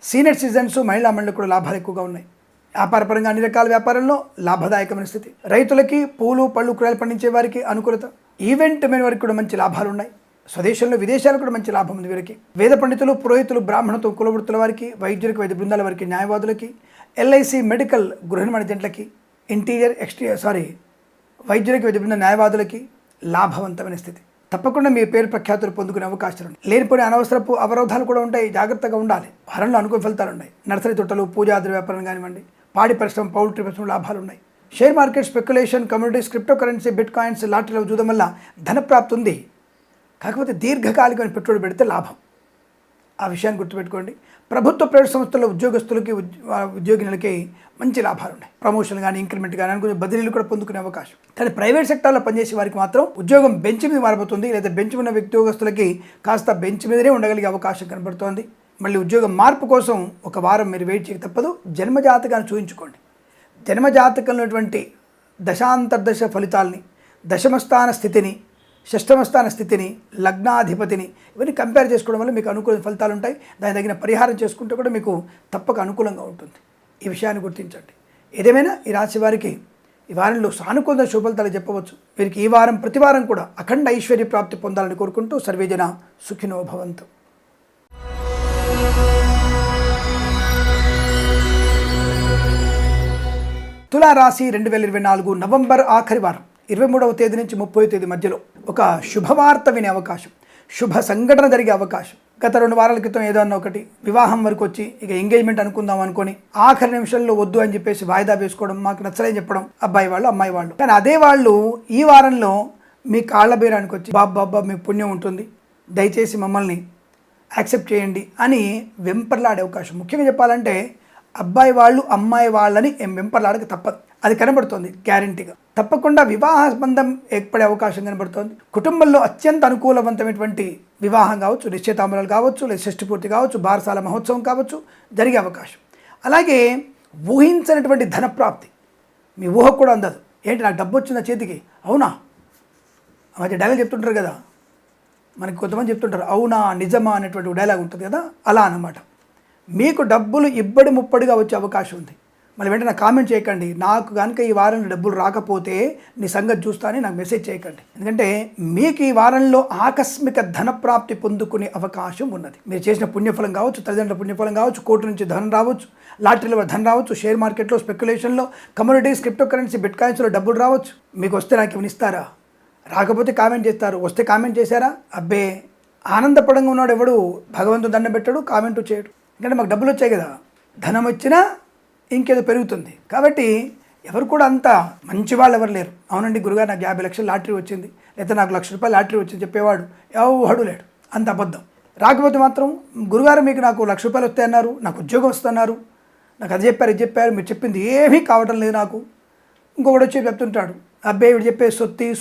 Speaker 2: సీనియర్ సిటిజన్స్, మహిళా మండలి కూడా లాభాలు ఎక్కువగా ఉన్నాయి. వ్యాపారపరంగా అన్ని రకాల వ్యాపారంలో లాభదాయకమైన స్థితి. రైతులకి, పూలు, పళ్ళు, కూరగాయలు పండించే వారికి అనుకూలత. ఈవెంట్ మీద వారికి కూడా మంచి లాభాలు ఉన్నాయి. స్వదేశంలో, విదేశాలు కూడా మంచి లాభం ఉంది వీరికి. వేద పండితులు, పురోహితులు, బ్రాహ్మణత్వం, కులవృత్తుల వారికి, వైద్యులకి, వైద్య బృందాల వారికి, న్యాయవాదులకి, ఎల్ఐసి, మెడికల్, గృహ నిర్మాణ జంటలకి, ఇంటీరియర్ వైద్యులకి, వైద్య బృంద న్యాయవాదులకి లాభవంతమైన స్థితి. తప్పకుండా మీ పేరు ప్రఖ్యాతులు పొందుకునే అవకాశాలు ఉన్నాయి. లేనిపోయిన అనవసరపు అవరోధాలు కూడా ఉంటాయి, జాగ్రత్తగా ఉండాలి. వారంలో అనుకూల ఫలితాలు ఉన్నాయి. నర్సరీ తోటలు, పూజాద్ర వ్యాపారం కానివ్వండి, పాడి పరిశ్రమ, పౌల్ట్రీ పరిశ్రమ లాభాలు ఉన్నాయి. Share market, speculation, communities, cryptocurrency, bitcoins, లాటరీలో చూడడం వల్ల ధనప్రాప్తి ఉంది. కాకపోతే దీర్ఘకాలికమైన పెట్టుబడి పెడితే లాభం, ఆ విషయాన్ని గుర్తుపెట్టుకోండి. ప్రభుత్వ ప్రైవేట్ సంస్థల్లో ఉద్యోగస్తులకి, ఉద్యోగినులకి మంచి లాభాలు ఉన్నాయి. ప్రమోషన్ కానీ, ఇంక్రిమెంట్ కానీ, అనుకునే బదిలీలు కూడా పొందుకునే అవకాశం. కానీ ప్రైవేట్ సెక్టార్లో పనిచేసే వారికి మాత్రం ఉద్యోగం బెంచ్ మీద మారిపోతుంది, లేదా బెంచ్ ఉన్న ఉద్యోగస్తులకి కాస్త బెంచ్ మీదనే ఉండగలిగే అవకాశం కనబడుతోంది. మళ్ళీ ఉద్యోగం మార్పు కోసం ఒక వారం మీరు వెయిట్ చేయక తప్పదు. జన్మజాతకాన్ని చూపించుకోండి. జన్మజాతకంలో దశాంతర్దశ ఫలితాలని, దశమస్థాన స్థితిని షష్టమస్థాన స్థితిని, లగ్నాధిపతిని ఇవన్నీ కంపేర్ చేసుకోవడం వల్ల మీకు అనుకూల ఫలితాలు ఉంటాయి. దాని తగిన పరిహారం చేసుకుంటే కూడా మీకు తప్పక అనుకూలంగా ఉంటుంది. ఈ విషయాన్ని గుర్తించండి. ఏదేమైనా ఈ రాశి వారికి ఈ వారంలో సానుకూల శుభఫలితాలు చెప్పవచ్చు. వీరికి ఈ వారం ప్రతి వారం కూడా అఖండ ఐశ్వర్య ప్రాప్తి పొందాలని కోరుకుంటూ సర్వేజన సుఖినో భవంతు. తులారాశి 2024 నవంబర్ ఆఖరి వారం 23వ తేదీ నుంచి 30వ తేదీ మధ్యలో ఒక శుభవార్త వినే అవకాశం, శుభ సంఘటన జరిగే అవకాశం. గత 2 వారాల క్రితం ఏదన్నా ఒకటి వివాహం వరకు వచ్చి ఇక ఎంగేజ్మెంట్ అనుకుందాం అనుకొని ఆఖరి నిమిషంలో వద్దు అని చెప్పేసి వాయిదా వేసుకోవడం, మాకు నచ్చలేని చెప్పడం అబ్బాయి వాళ్ళు అమ్మాయి వాళ్ళు. కానీ అదే వాళ్ళు ఈ వారంలో మీ కాళ్ళ బేరానికి వచ్చి బాబా మీకు పుణ్యం ఉంటుంది, దయచేసి మమ్మల్ని యాక్సెప్ట్ చేయండి అని వెంపర్లాడే అవకాశం. ముఖ్యంగా చెప్పాలంటే అబ్బాయి వాళ్ళు అమ్మాయి వాళ్ళని వెంపర్లాడక తప్పదు. అది కనబడుతోంది గ్యారంటీగా. తప్పకుండా వివాహ బంధం ఏర్పడే అవకాశం కనబడుతోంది. కుటుంబంలో అత్యంత అనుకూలవంతమైనటువంటి వివాహం కావచ్చు, నిశ్చితాంబరాలు కావచ్చు, లేదా షష్ఠి పూర్తి కావచ్చు, బారసాల మహోత్సవం కావచ్చు జరిగే అవకాశం. అలాగే ఊహించినటువంటి ధనప్రాప్తి మీ ఊహకు కూడా అందదు. ఏంటి నాకు డబ్బు వచ్చిందా చేతికి, అవునా మధ్య డైలాగ్ చెప్తుంటారు కదా, మనకి కొంతమంది చెప్తుంటారు అవునా నిజమా అనేటువంటి డైలాగ్ ఉంటుంది కదా, అలా అన్నమాట. మీకు డబ్బులు ఇబ్బడి ముప్పడిగా వచ్చే అవకాశం ఉంది. మళ్ళీ వెంటనే కామెంట్ చేయకండి, నాకు కనుక ఈ వారంలో డబ్బులు రాకపోతే నీ సంగతి చూస్తానని నాకు మెసేజ్ చేయకండి. ఎందుకంటే మీకు ఈ వారంలో ఆకస్మిక ధనప్రాప్తి పొందుకునే అవకాశం ఉన్నది. మీరు చేసిన పుణ్యఫలం కావచ్చు, తల్లిదండ్రుల పుణ్యఫలం కావచ్చు, కోర్టు నుంచి ధనం రావచ్చు, లాటరీలో ధనం రావచ్చు, షేర్ మార్కెట్లో స్పెక్యులేషన్లో, కమ్యూనిటీస్, క్రిప్టో కరెన్సీ, బిట్ కాయిన్స్లో డబ్బులు రావచ్చు. మీకు వస్తే నాకు ఏమైనా ఇస్తారా, రాకపోతే కామెంట్ చేస్తారు, వస్తే కామెంట్ చేశారా, అబ్బే ఆనందపడంగా ఉన్నాడు ఎవడు భగవంతుడు దండం పెట్టాడు, కామెంటు చేయడు. ఎందుకంటే మాకు డబ్బులు వచ్చాయి కదా, ధనం వచ్చినా ఇంకేదో పెరుగుతుంది. కాబట్టి ఎవరు కూడా అంత మంచి వాళ్ళు ఎవరు లేరు. అవునండి గురుగారు నాకు 50 లక్షలు లాటరీ వచ్చింది, లేదా నాకు ₹1,00,000 లాటరీ వచ్చింది చెప్పేవాడు ఎవడు లేడు. అంత అబద్ధం. రాకపోతే మాత్రం గురుగారు మీకు నాకు ₹1,00,000 వస్తాయన్నారు, నాకు ఉద్యోగం వస్తున్నారు, నాకు అది చెప్పారు ఇది చెప్పారు, మీరు చెప్పింది ఏమీ కావటం లేదు నాకు. ఇంకొకటి వచ్చి చెప్తుంటాడు, అబ్బాయి వీడు చెప్పే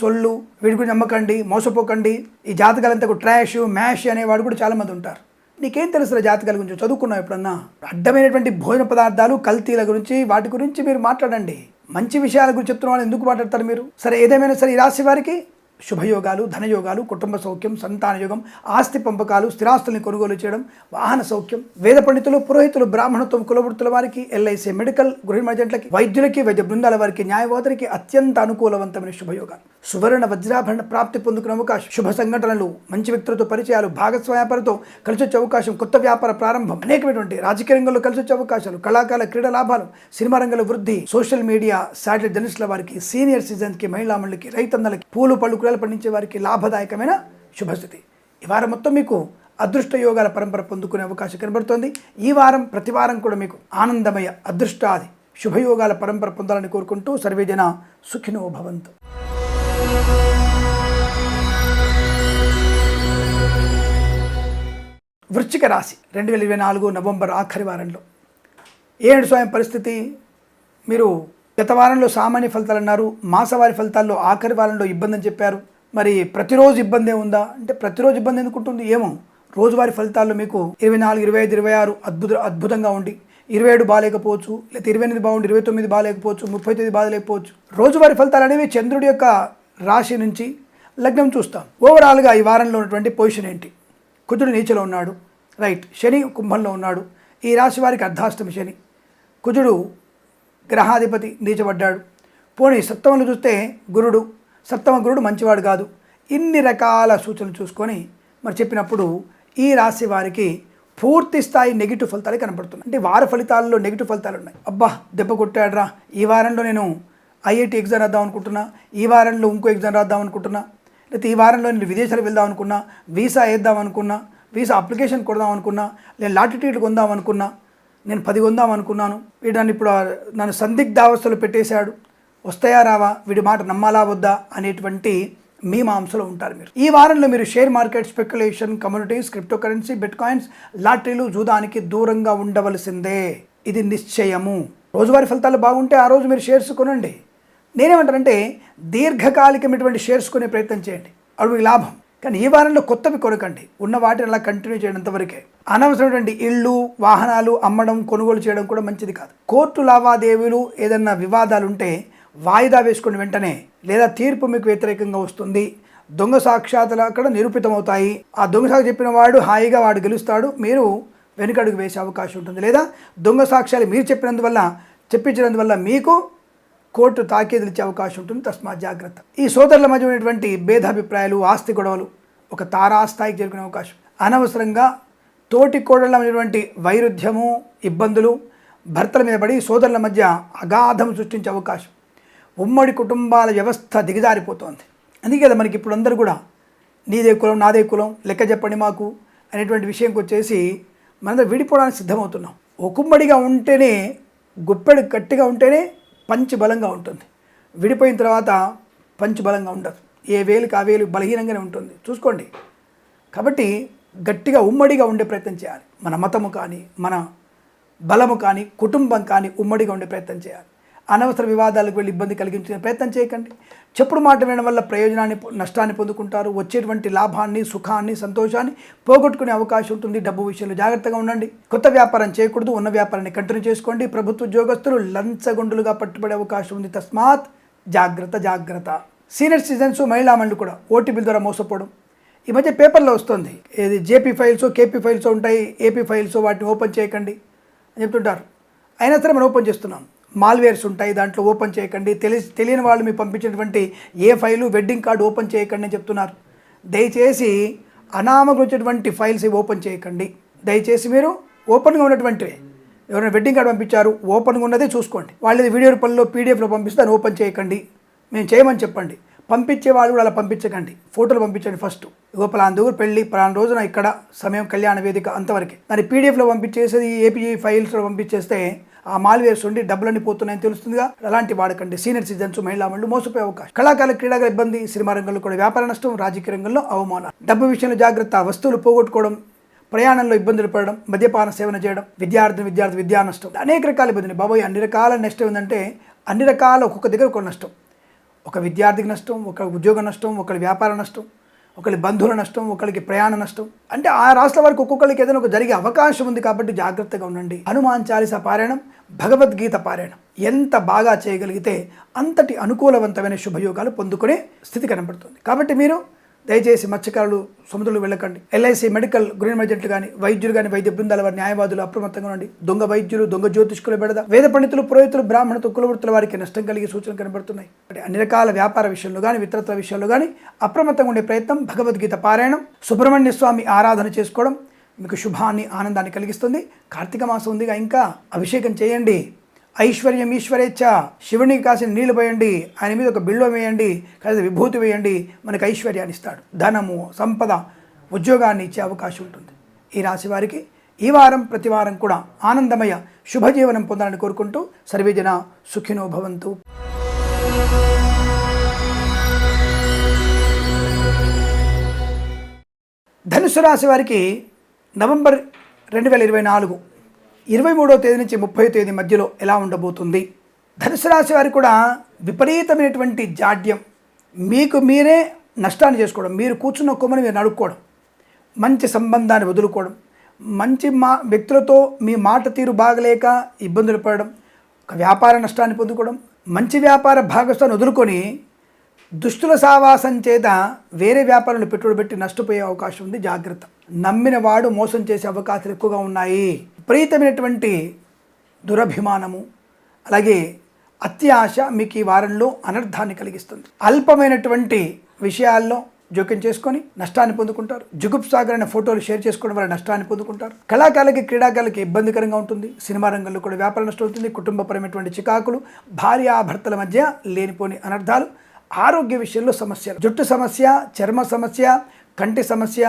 Speaker 2: సొల్లు, వీడి గురించి నమ్మకండి, మోసపోకండి, ఈ జాతకాలంతా ట్రాష్ మ్యాష్ అనేవాడు కూడా చాలామంది ఉంటారు. నీకేం తెలుసు జాతకాల గురించి, చదువుకున్నావు ఎప్పుడన్నా? అడ్డమైనటువంటి భోజన పదార్థాలు, కల్తీల గురించి వాటి గురించి మీరు మాట్లాడండి. మంచి విషయాల గురించి చెప్తున్న వాళ్ళు ఎందుకు మాట్లాడతారు మీరు? సరే ఏదేమైనా సరే ఈ రాశి వారికి శుభయోగాలు, ధనయోగాలు, కుటుంబ సౌఖ్యం, సంతాన యోగం, ఆస్తి పంపకాలు, స్థిరాస్తుల్ని కొనుగోలు చేయడం, వాహన సౌఖ్యం, వేద పండితులు, పురోహితులు, బ్రాహ్మణత్వం, కులవృత్తుల వారికి, ఎల్ఐసి, మెడికల్, గృహ మర్జెంట్లకి, వైద్యులకి, వైద్య బృందాల వారికి, న్యాయవాదులకి అత్యంత అనుకూలవంతమైన శుభయోగాలు. సువర్ణ వజ్రాభరణ ప్రాప్తి పొందుకునే అవకాశం, శుభ సంఘటనలు, మంచి వ్యక్తులతో పరిచయాలు, భాగస్వామ్యాపారతో కలిసి వచ్చే అవకాశం, కొత్త వ్యాపార ప్రారంభం, అనేకమైనటువంటి రాజకీయ రంగంలో కలిసి వచ్చే అవకాశాలు, కళాకాల క్రీడా లాభాలు, సినిమా రంగంలో వృద్ధి, సోషల్ మీడియా, శాటిలైట్ జర్నలిస్టుల వారికి, సీనియర్ సిటిజన్స్కి, మహిళామణులకి, రైతన్నలకి, పూలు పళ్ళు కూరలు పండించే వారికి లాభదాయకమైన శుభస్థితి. ఈ వారం మొత్తం మీకు అదృష్ట యోగాల పరంపర పొందుకునే అవకాశం కనబడుతోంది. ఈ వారం ప్రతి వారం కూడా మీకు ఆనందమయ అదృష్టాది శుభయోగాల పరంపర పొందాలని కోరుకుంటూ సర్వేజన సుఖినో భవంతు. వృశ్చిక రాశి 2024 నవంబర్ ఆఖరి వారంలో ఏడు స్వయం పరిస్థితి. మీరు గత వారంలో సామాన్య ఫలితాలు అన్నారు, మాసవారి ఫలితాల్లో ఆఖరి వారంలో ఇబ్బంది అని చెప్పారు. మరి ప్రతిరోజు ఇబ్బందే ఉందా అంటే ప్రతిరోజు ఇబ్బంది ఎందుకు ఉంటుంది ఏమో. రోజువారీ ఫలితాల్లో మీకు 24, 25, 26 అద్భుతంగా ఉండి 27 బాగాలేకపోవచ్చు, లేదా 28 బాగుండి 29 బాగాలేకపోవచ్చు, 30 బాగాలేకపోవచ్చు. రోజువారీ ఫలితాలు అనేవి చంద్రుడి యొక్క రాశి నుంచి లగ్నం చూస్తాం. ఓవరాల్గా ఈ వారంలో ఉన్నటువంటి పొజిషన్ ఏంటి? కుజుడు నీచలో ఉన్నాడు, రైట్. శని కుంభంలో ఉన్నాడు. ఈ రాశి వారికి అర్ధాష్టమి శని. కుజుడు గ్రహాధిపతి నీచబడ్డాడు. పోనీ సప్తమంలో చూస్తే గురుడు, సప్తమ గురుడు మంచివాడు కాదు. ఇన్ని రకాల సూచనలు చూసుకొని మరి చెప్పినప్పుడు ఈ రాశి వారికి పూర్తి స్థాయి నెగిటివ్ ఫలితాలు కనపడుతున్నాయి. అంటే వార ఫలితాల్లో నెగిటివ్ ఫలితాలు ఉన్నాయి. అబ్బా దెబ్బ కొట్టాడరా, ఈ వారంలో నేను ఐఐటి ఎగ్జామ్ రాద్దాం అనుకుంటున్నా, ఈ వారంలో ఇంకో ఎగ్జామ్ రాద్దాం అనుకుంటున్నా, లేకపోతే ఈ వారంలో నేను విదేశాలకు వెళ్దాం అనుకున్నా, వీసా వేద్దాం అనుకున్నా, వీసా అప్లికేషన్ కొడదాం అనుకున్నా, నేను లాటిట్యూడ్ కొందాం అనుకున్నా, నేను 10 కొందాం అనుకున్నాను, వీడు నన్ను ఇప్పుడు నన్ను సందిగ్ధావస్థలు పెట్టేశాడు, వస్తాయా రావా, వీడి మాట నమ్మాలా వద్దా అనేటువంటి మీమాంసలో ఉంటారు మీరు. ఈ వారంలో మీరు share market, speculation, communities, cryptocurrency, bitcoins, లాటరీలు, జూదానికి దూరంగా ఉండవలసిందే. ఇది నిశ్చయము. రోజువారీ ఫలితాలు బాగుంటే ఆ రోజు మీరు షేర్స్ కొనండి. నేనేమంటానంటే దీర్ఘకాలికమైనటువంటి షేర్స్ కొనే ప్రయత్నం చేయండి, అవి మీకు లాభం. కానీ ఈ వారంలో కొత్తవి కొనకండి, ఉన్న వాటిని అలా కంటిన్యూ చేయడంత వరకే. అనవసరమైనటువంటి ఇళ్ళు, వాహనాలు అమ్మడం, కొనుగోలు చేయడం కూడా మంచిది కాదు. కోర్టు లావాదేవీలు, ఏదన్నా వివాదాలు ఉంటే వాయిదా వేసుకుని వెంటనే, లేదా తీర్పు మీకు వ్యతిరేకంగా వస్తుంది, దొంగ సాక్ష్యాలు అక్కడ నిరూపితమవుతాయి. ఆ దొంగ సాక్షి చెప్పిన వాడు హాయిగా వాడు గెలుస్తాడు, మీరు వెనుకడుగు వేసే అవకాశం ఉంటుంది. లేదా దొంగ సాక్ష్యాలు మీరు చెప్పించినందువల్ల మీకు కోర్టు తాకీదులు ఇచ్చే అవకాశం ఉంటుంది. తస్మాత్ జాగ్రత్త. ఈ సోదరుల మధ్య ఉన్నటువంటి భేదాభిప్రాయాలు, ఆస్తి గొడవలు ఒక తారాస్థాయికి చేరుకునే అవకాశం. అనవసరంగా తోటి కోడళ్ళ ఉన్నటువంటి వైరుధ్యము, ఇబ్బందులు భర్తల మీద పడి సోదరుల మధ్య అగాధం సృష్టించే అవకాశం. ఉమ్మడి కుటుంబాల వ్యవస్థ దిగజారిపోతోంది. అందుకే కదా మనకి ఇప్పుడు అందరూ కూడా నీదే కులం నాదే కులం లెక్క చెప్పండి మాకు అనేటువంటి విషయంకి వచ్చేసి మనందరూ విడిపోవడానికి సిద్ధమవుతున్నాం. ఒకుమ్మడిగా ఉంటేనే, గుప్పెడు గట్టిగా ఉంటేనే పంచి బలంగా ఉంటుంది. విడిపోయిన తర్వాత పంచి బలంగా ఉండదు. ఏ వేలుకి ఆ వేలు బలహీనంగానే ఉంటుంది. చూసుకోండి. కాబట్టి గట్టిగా ఉమ్మడిగా ఉండే ప్రయత్నం చేయాలి. మన మతము కానీ, మన బలము కానీ, కుటుంబం కానీ ఉమ్మడిగా ఉండే ప్రయత్నం చేయాలి. అనవసర వివాదాలకు వెళ్ళి ఇబ్బంది కలిగించే ప్రయత్నం చేయకండి. చెప్పుడు మాట వినడం వల్ల ప్రయోజనాన్ని, నష్టాన్ని పొందుకుంటారు. వచ్చేటువంటి లాభాన్ని, సుఖాన్ని, సంతోషాన్ని పోగొట్టుకునే అవకాశం ఉంటుంది. డబ్బు విషయంలో జాగ్రత్తగా ఉండండి. కొత్త వ్యాపారం చేయకూడదు. ఉన్న వ్యాపారాన్ని కంటిన్యూ చేసుకోండి. ప్రభుత్వ ఉద్యోగస్తులు లంచగొండులుగా పట్టుబడే అవకాశం ఉంది. తస్మాత్ జాగ్రత్త. సీనియర్ సిటిజన్స్, మహిళా మండలి కూడా ఓటీపీల ద్వారా మోసపోవడం. ఈ మధ్య పేపర్లో వస్తుంది, ఏది జేపీ ఫైల్స్, కేపీ ఫైల్స్ ఉంటాయి, ఏపీ ఫైల్స్, వాటిని ఓపెన్ చేయకండి అని చెప్తుంటారు. అయినా సరే మనం ఓపెన్ చేస్తున్నాం. మాల్వేర్స్ ఉంటాయి, దాంట్లో ఓపెన్ చేయకండి. తెలియని వాళ్ళు మీకు పంపించినటువంటి ఏ ఫైలు, వెడ్డింగ్ కార్డు ఓపెన్ చేయకండి అని చెప్తున్నారు. దయచేసి అనామకులు వచ్చేటువంటి ఫైల్స్ ఓపెన్ చేయకండి. దయచేసి మీరు ఓపెన్గా ఉన్నటువంటివి, ఎవరైనా వెడ్డింగ్ కార్డు పంపించారు ఓపెన్గా ఉన్నదే చూసుకోండి. వాళ్ళు వీడియో రూపంలో పీడిఎఫ్లో పంపిస్తే దాన్ని ఓపెన్ చేయకండి. మేము చేయమని చెప్పండి. పంపించే వాళ్ళు కూడా అలా పంపించకండి. ఫోటోలు పంపించండి. ఫస్ట్ పలానా దగ్గర పెళ్ళి, పలానా రోజున ఇక్కడ సమయం, కళ్యాణ వేదిక, అంతవరకే. దాన్ని పీడిఎఫ్లో పంపించేసేది ఏపీ ఫైల్స్లో పంపించేస్తే ఆ మాల్వేర్స్ ఉండి డబ్బులన్నీ పోతున్నాయని తెలుస్తుందిగా. అలాంటి వాడకండి. సీనియర్ సిటిజన్స్, మహిళా మండలి మోసపోయే అవకాశం. కళాకారుల, క్రీడాల ఇబ్బంది, సినిమా రంగంలో కూడా వ్యాపార నష్టం, రాజకీయ రంగంలో అవమానం. డబ్బు విషయంలో జాగ్రత్త. వస్తువులు పోగొట్టుకోవడం, ప్రయాణంలో ఇబ్బందులు పడడం, మద్యపాన సేవన చేయడం, విద్యార్థి విద్యా నష్టం, అనేక రకాల ఇబ్బందులు. బాబోయ్, అన్ని రకాల నష్టం ఏంటంటే అన్ని రకాల ఒక్కొక్క దగ్గర ఒక నష్టం. ఒక విద్యార్థికి నష్టం, ఒక ఉద్యోగ నష్టం, ఒకరి వ్యాపార నష్టం, ఒకరి బంధువుల నష్టం, ఒకరికి ప్రయాణ నష్టం. అంటే ఆ రాష్ట్రాల వరకు ఒక్కొక్కరికి ఏదైనా ఒక జరిగే అవకాశం ఉంది. కాబట్టి జాగ్రత్తగా ఉండండి. హనుమాన్ చాలీసా పారాయణం, భగవద్గీత పారాయణం ఎంత బాగా చేయగలిగితే అంతటి అనుకూలవంతమైన శుభయోగాలు పొందుకునే స్థితి కనబడుతుంది. కాబట్టి మీరు దయచేసి మత్స్యకారులు సముద్రంలో వెళ్ళకండి. ఎల్ఐసి, మెడికల్, గృహ ఏజెంట్లు కానీ, వైద్యులు కానీ, వైద్య బృందాల వారి, న్యాయవాదులు అప్రమత్తంగా ఉండండి. దొంగ వైద్యులు, దొంగ జ్యోతిష్కుల బెడద, వేద పండితులు, పురోహితులు, బ్రాహ్మణులు, కులవృత్తుల వారికి నష్టం కలిగే సూచనలు కనబడుతున్నాయి. అన్ని రకాల వ్యాపార విషయంలో కానీ, ఇతరత్వ విషయాల్లో కానీ అప్రమత్తంగా ఉండే ప్రయత్నం. భగవద్గీత పారాయణం, సుబ్రహ్మణ్య స్వామి ఆరాధన చేసుకోవడం మీకు శుభాన్ని, ఆనందాన్ని కలిగిస్తుంది. కార్తీక మాసం ఉందిగా, ఇంకా అభిషేకం చేయండి. ఐశ్వర్యం ఈశ్వరేచ్ఛ. శివునికి కాసిన నీళ్లు పోయండి, ఆయన మీద ఒక బిల్వ వేయండి, కాస్త విభూతి వేయండి, మనకు ఐశ్వర్యాన్ని ఇస్తాడు. ధనము, సంపద, ఉద్యోగాన్ని ఇచ్చే అవకాశం ఉంటుంది. ఈ రాశి వారికి ఈ వారం, ప్రతి వారం కూడా ఆనందమయ శుభజీవనం పొందాలని కోరుకుంటూ సర్వేజన సుఖినో భవంతు. ధనుసు రాశి వారికి నవంబర్ 2024 23వ తేదీ నుంచి 30వ తేదీ మధ్యలో ఎలా ఉండబోతుంది? ధనుసు రాశి వారికి కూడా విపరీతమైనటువంటి జాడ్యం, మీకు మీరే నష్టాన్ని చేసుకోవడం, మీరు కూర్చున్న కొమ్మని మీరు నడుక్కోవడం, మంచి సంబంధాన్ని వదులుకోవడం, మంచి వ్యక్తులతో మీ మాట తీరు బాగలేక ఇబ్బందులు పడడం, ఒక వ్యాపార నష్టాన్ని పొందుకోవడం, మంచి వ్యాపార భాగస్వామిని వదులుకొని దుష్టుల సావాసం చేత వేరే వ్యాపారంలో పెట్టుబడి పెట్టి నష్టపోయే అవకాశం ఉంది. జాగ్రత్త. నమ్మిన వాడు మోసం చేసే అవకాశాలు ఎక్కువగా ఉన్నాయి. విపరీతమైనటువంటి దురభిమానము, అలాగే అత్యాశ మీకు ఈ వారంలో అనర్థాన్ని కలిగిస్తుంది. అల్పమైనటువంటి విషయాల్లో జోక్యం చేసుకొని నష్టాన్ని పొందుకుంటారు. జుగుప్సాగరైన ఫోటోలు షేర్ చేసుకోవడం వల్ల నష్టాన్ని పొందుకుంటారు. కళాకారులకి, క్రీడాకారులకి ఇబ్బందికరంగా ఉంటుంది. సినిమా రంగంలో కూడా వ్యాపార నష్టం అవుతుంది. కుటుంబపరమైనటువంటి చికాకులు, భార్యాభర్తల మధ్య లేనిపోని అనర్థాలు, ఆరోగ్య విషయంలో సమస్యలు, జుట్టు సమస్య, చర్మ సమస్య, కంటి సమస్య,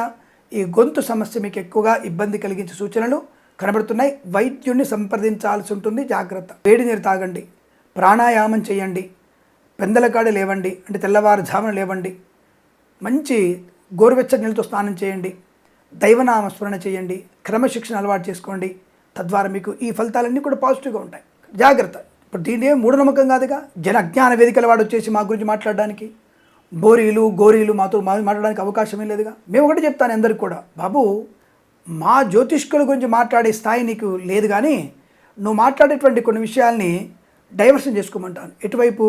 Speaker 2: ఈ గొంతు సమస్య మీకు ఎక్కువగా ఇబ్బంది కలిగించే సూచనలు కనబడుతున్నాయి. వైద్యుడిని సంప్రదించాల్సి ఉంటుంది. జాగ్రత్త. వేడి నీరు తాగండి, ప్రాణాయామం చేయండి, పెందలకాడ లేవండి, అంటే తెల్లవారుజామున లేవండి, మంచి గోరువెచ్చని నీళ్ళతో స్నానం చేయండి, దైవనామస్మరణ చేయండి, క్రమశిక్షణ అలవాటు చేసుకోండి. తద్వారా మీకు ఈ ఫలితాలన్నీ కూడా పాజిటివ్గా ఉంటాయి. జాగ్రత్త. ఇప్పుడు దీని ఏం మూఢనమ్మకం కాదుగా. జన అజ్ఞాన వేదికల వాడు వచ్చేసి మా గురించి మాట్లాడడానికి, గోరీలు మాతో మాట్లాడడానికి అవకాశమే లేదుగా. మేము ఒకటి చెప్తాను అందరికి కూడా, బాబు మా జ్యోతిష్కుల గురించి మాట్లాడే స్థాయి నీకు లేదు, కానీ నువ్వు మాట్లాడేటువంటి కొన్ని విషయాల్ని డైవర్షన్ చేసుకోమంటాను. ఎటువైపు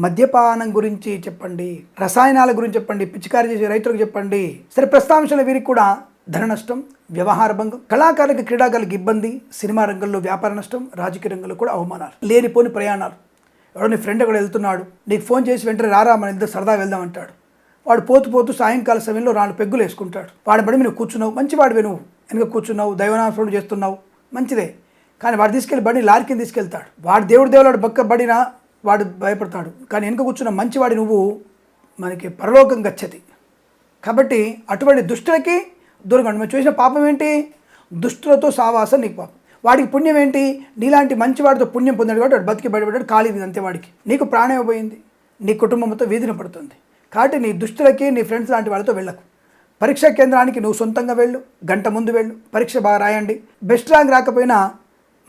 Speaker 2: మద్యపానం గురించి చెప్పండి, రసాయనాల గురించి చెప్పండి, పిచికారీ చేసే రైతులకు చెప్పండి. సరే, ప్రస్తాంశాల వీరికి కూడా ధన నష్టం, వ్యవహార భంగం, కళాకారులకి క్రీడాకారులకు ఇబ్బంది, సినిమా రంగంలో వ్యాపార నష్టం, రాజకీయ రంగంలో కూడా అవమానాలు, లేనిపోని ప్రయాణాలు. ఎవడో నీ ఫ్రెండ్ కూడా వెళ్తున్నాడు, నీకు ఫోన్ చేసి వెంటనే రారా మన ఇద్దరు సరదా వెళ్దాం అంటాడు. వాడు పోతూ పోతూ సాయంకాల సమయంలో 4 పెగ్గులు వేసుకుంటాడు. వాడి పడి నువ్వు కూర్చున్నావు, మంచివాడివే, నువ్వు వెనుక కూర్చున్నావు, దైవనామస్మరణ చేస్తున్నావు, మంచిదే. కానీ వాడు తీసుకెళ్ళి బడిని లారీ కింద తీసుకెళ్తాడు. వాడు దేవుడు దేవుడు బక్క బడినా వాడు భయపడతాడు. కానీ వెనుక కూర్చున్న మంచివాడి నువ్వు మనకి పరలోకం గచ్చతి. కాబట్టి అటువంటి దుష్టులకి దూరంగా ఉండి. మనం చూసిన పాపం ఏంటి? దుష్టులతో సావాసం నీకు పాపం. వాడికి పుణ్యం ఏంటి? నీలాంటి మంచివాడితో పుణ్యం పొందాడు కాబట్టి వాడు బతికి బయటపడ్డాడు, ఖాళీ అంతే. వాడికి నీకు ప్రాణం పోయింది, నీ కుటుంబంతో వీధిన పడుతుంది. కాబట్టి నీ దుష్టులకి, నీ ఫ్రెండ్స్ లాంటి వాళ్ళతో వెళ్ళకు. పరీక్షా కేంద్రానికి నువ్వు సొంతంగా వెళ్ళు, గంట ముందు వెళ్ళు, పరీక్ష బాగా రాయండి. బెస్ట్ ర్యాంక్ రాకపోయినా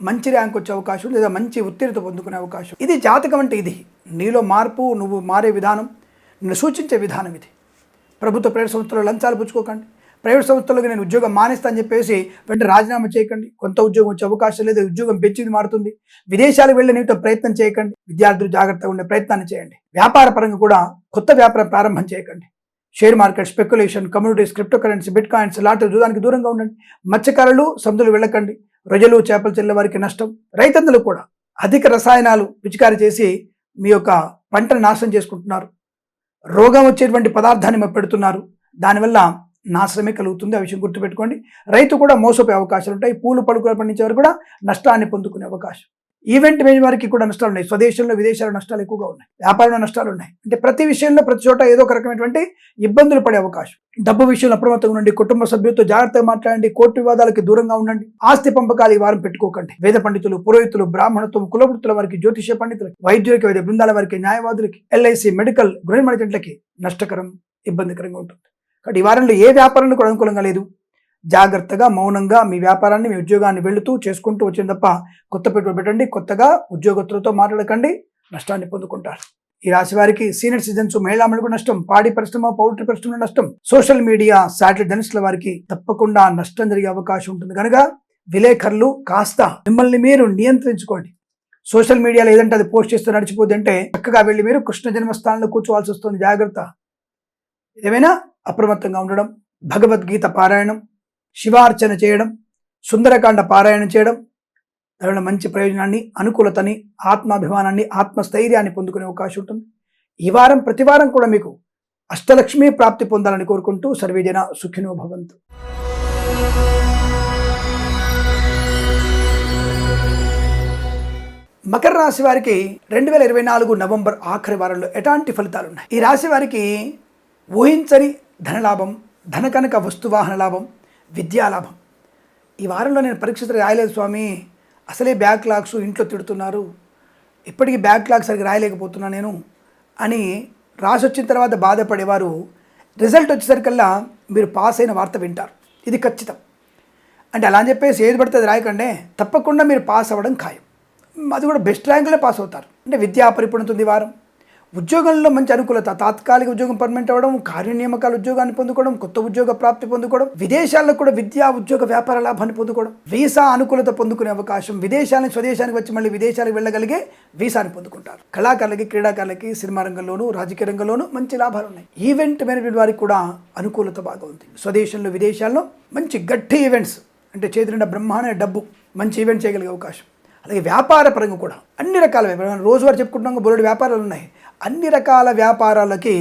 Speaker 2: మంచి ర్యాంక్ వచ్చే అవకాశం, లేదా మంచి ఉత్తీర్ణత పొందుకునే అవకాశం. ఇది జాతకం అంటే ఇది. నీలో మార్పు, నువ్వు మారే విధానం, నిన్ను సూచించే విధానం ఇది. ప్రభుత్వ ప్రైవేట్ సంస్థల్లో లంచాలు పుచ్చుకోకండి. ప్రైవేట్ సంస్థలకు నేను ఉద్యోగం మానేస్తా అని చెప్పేసి వెంటనే రాజీనామా చేయకండి. కొంత ఉద్యోగం వచ్చే అవకాశం లేదు, ఉద్యోగం పెంచింది మారుతుంది. విదేశాలకు వెళ్ళనితో ప్రయత్నం చేయకండి. విద్యార్థులు జాగ్రత్తగా ఉండే ప్రయత్నాన్ని చేయండి. వ్యాపార పరంగా కూడా కొత్త వ్యాపారం ప్రారంభం చేయకండి. Share market, speculation, communities, cryptocurrency, bitcoins, lottery జూదానికి దూరంగా ఉండండి. మత్స్యకారులు సముద్రాలు వెళ్ళకండి. రొయ్యలు, చేపలు చెల్లె వారికి నష్టం. రైతన్నలు కూడా అధిక రసాయనాలు పిచికారీ చేసి మీ యొక్క పంటను నాశనం చేసుకుంటున్నారు. రోగం వచ్చేటువంటి పదార్థాన్ని పెడుతున్నారు. దానివల్ల నాశనమే కలుగుతుంది. ఆ విషయం గుర్తుపెట్టుకోండి. రైతు కూడా మోసపోయే అవకాశాలు ఉంటాయి. పూలు పలుకులు పండించే వారు కూడా నష్టాన్ని పొందుకునే అవకాశం. ఈవెంట్ మేనేజ్ వారికి కూడా నష్టాలు ఉన్నాయి. స్వదేశంలో, విదేశాల్లో నష్టాలు ఎక్కువగా ఉన్నాయి. వ్యాపారంలో నష్టాలు ఉన్నాయి. అంటే ప్రతి విషయంలో, ప్రతి చోట ఏదో ఒక రకమైనటువంటి ఇబ్బందులు పడే అవకాశం. డబ్బు విషయంలో అప్రమత్తంగా ఉండండి. కుటుంబ సభ్యులతో జాగ్రత్తగా మాట్లాడండి. కోర్టు వివాదాలకు దూరంగా ఉండండి. ఆస్తి పంపకాలు ఈ వారం పెట్టుకోకండి. వేద పండితులు, పురోహితులు, బ్రాహ్మణత్వం, కులవృత్తుల వారికి, జ్యోతిష్య పండితులకి, వైద్యులకి, వైద్య బృందాల వారికి, న్యాయవాదులకి, ఎల్ఐసి, మెడికల్, గృహ నిర్మాణజంట్లకి నష్టకరం, ఇబ్బందికరంగా ఉంటుంది. కాబట్టి ఈ వారంలో ఏ వ్యాపారంలో కూడా అనుకూలంగా లేదు. జాగ్రత్తగా, మౌనంగా మీ వ్యాపారాన్ని, మీ ఉద్యోగాన్ని వెళుతూ చేసుకుంటూ వచ్చింది తప్ప కొత్త పెట్టుబడి పెట్టండి. కొత్తగా ఉద్యోగస్తులతో మాట్లాడకండి, నష్టాన్ని పొందుకుంటారు. ఈ రాశి వారికి సీనియర్ సిటిజన్స్, మహిళామణులకు నష్టం, పాడి పరిశ్రమ, పౌల్ట్రీ పరిశ్రమలో నష్టం, సోషల్ మీడియా, శాటిలైట్ జర్నలిస్టుల వారికి తప్పకుండా నష్టం జరిగే అవకాశం ఉంటుంది. కనుక విలేకరులు కాస్త మిమ్మల్ని మీరు నియంత్రించుకోండి. సోషల్ మీడియాలో ఏదంటే అది పోస్ట్ చేస్తూ నడిచిపోద్ది అంటే చక్కగా వెళ్ళి మీరు కృష్ణ జన్మస్థానంలో కూర్చోవాల్సి వస్తుంది. జాగ్రత్త. ఏమైనా అప్రమత్తంగా ఉండడం, భగవద్గీత పారాయణం, శివార్చన చేయడం, సుందరకాండ పారాయణం చేయడం, దానివల్ల మంచి ప్రయోజనాన్ని, అనుకూలతని, ఆత్మాభిమానాన్ని, ఆత్మస్థైర్యాన్ని పొందుకునే అవకాశం ఉంటుంది. ఈ వారం ప్రతి వారం కూడా మీకు అష్టలక్ష్మి ప్రాప్తి పొందాలని కోరుకుంటూ సర్వేజన సుఖినో భవంతు. మకర రాశి వారికి 2024 నవంబర్ ఆఖరి వారంలో ఎలాంటి ఫలితాలు ఉన్నాయి? ఈ రాశి వారికి ఊహించని ధనలాభం, ధనకనక వస్తువాహన లాభం, విద్యాలాభం. ఈ వారంలో నేను పరీక్ష రాయలేదు స్వామి, అసలే బ్యాక్లాగ్స్, ఇంట్లో తిడుతున్నారు, ఇప్పటికీ బ్యాక్లాగ్ సరిగ్గా రాయలేకపోతున్నా నేను అని రాసి వచ్చిన తర్వాత బాధపడేవారు రిజల్ట్ వచ్చేసరికల్లా మీరు పాస్ అయిన వార్త వింటారు. ఇది ఖచ్చితం. అంటే అలా అని చెప్పేసి ఏది పడితే అది రాయకండి, తప్పకుండా మీరు పాస్ అవ్వడం ఖాయం. అది కూడా బెస్ట్ ర్యాంకులే పాస్ అవుతారు. అంటే విద్యా పరిపూర్ణత ఉంది వారం. ఉద్యోగంలో మంచి అనుకూలత, తాత్కాలిక ఉద్యోగం పర్మనెంట్ అవ్వడం, కార్యనియామకాల ఉద్యోగాన్ని పొందుకోవడం, కొత్త ఉద్యోగ ప్రాప్తి పొందుకోవడం, విదేశాల్లో కూడా విద్యా ఉద్యోగ వ్యాపార లాభాన్ని పొందుకోవడం, వీసా అనుకూలత పొందుకునే అవకాశం, విదేశాల స్వదేశానికి వచ్చి మళ్ళీ విదేశాలకు వెళ్ళగలిగే వీసాని పొందుకుంటారు. కళాకారులకి, క్రీడాకారులకి, సినిమా రంగంలోనూ, రాజకీయ రంగంలోనూ మంచి లాభాలు ఉన్నాయి. ఈవెంట్ మేనేజ్మెంట్ వారికి కూడా అనుకూలత బాగా ఉంది. స్వదేశంలో, విదేశాల్లో మంచి గట్టి ఈవెంట్స్, అంటే చేతి నిండా బ్రహ్మాండ డబ్బు, మంచి ఈవెంట్ చేయగలిగే అవకాశం. అలాగే వ్యాపార పరంగా కూడా అన్ని రకాల వ్యాపారాలు, రోజువారీ చెప్పుకుంటున్నాం బోలెడు వ్యాపారాలు ఉన్నాయి. అన్ని రకాల వ్యాపారాలకి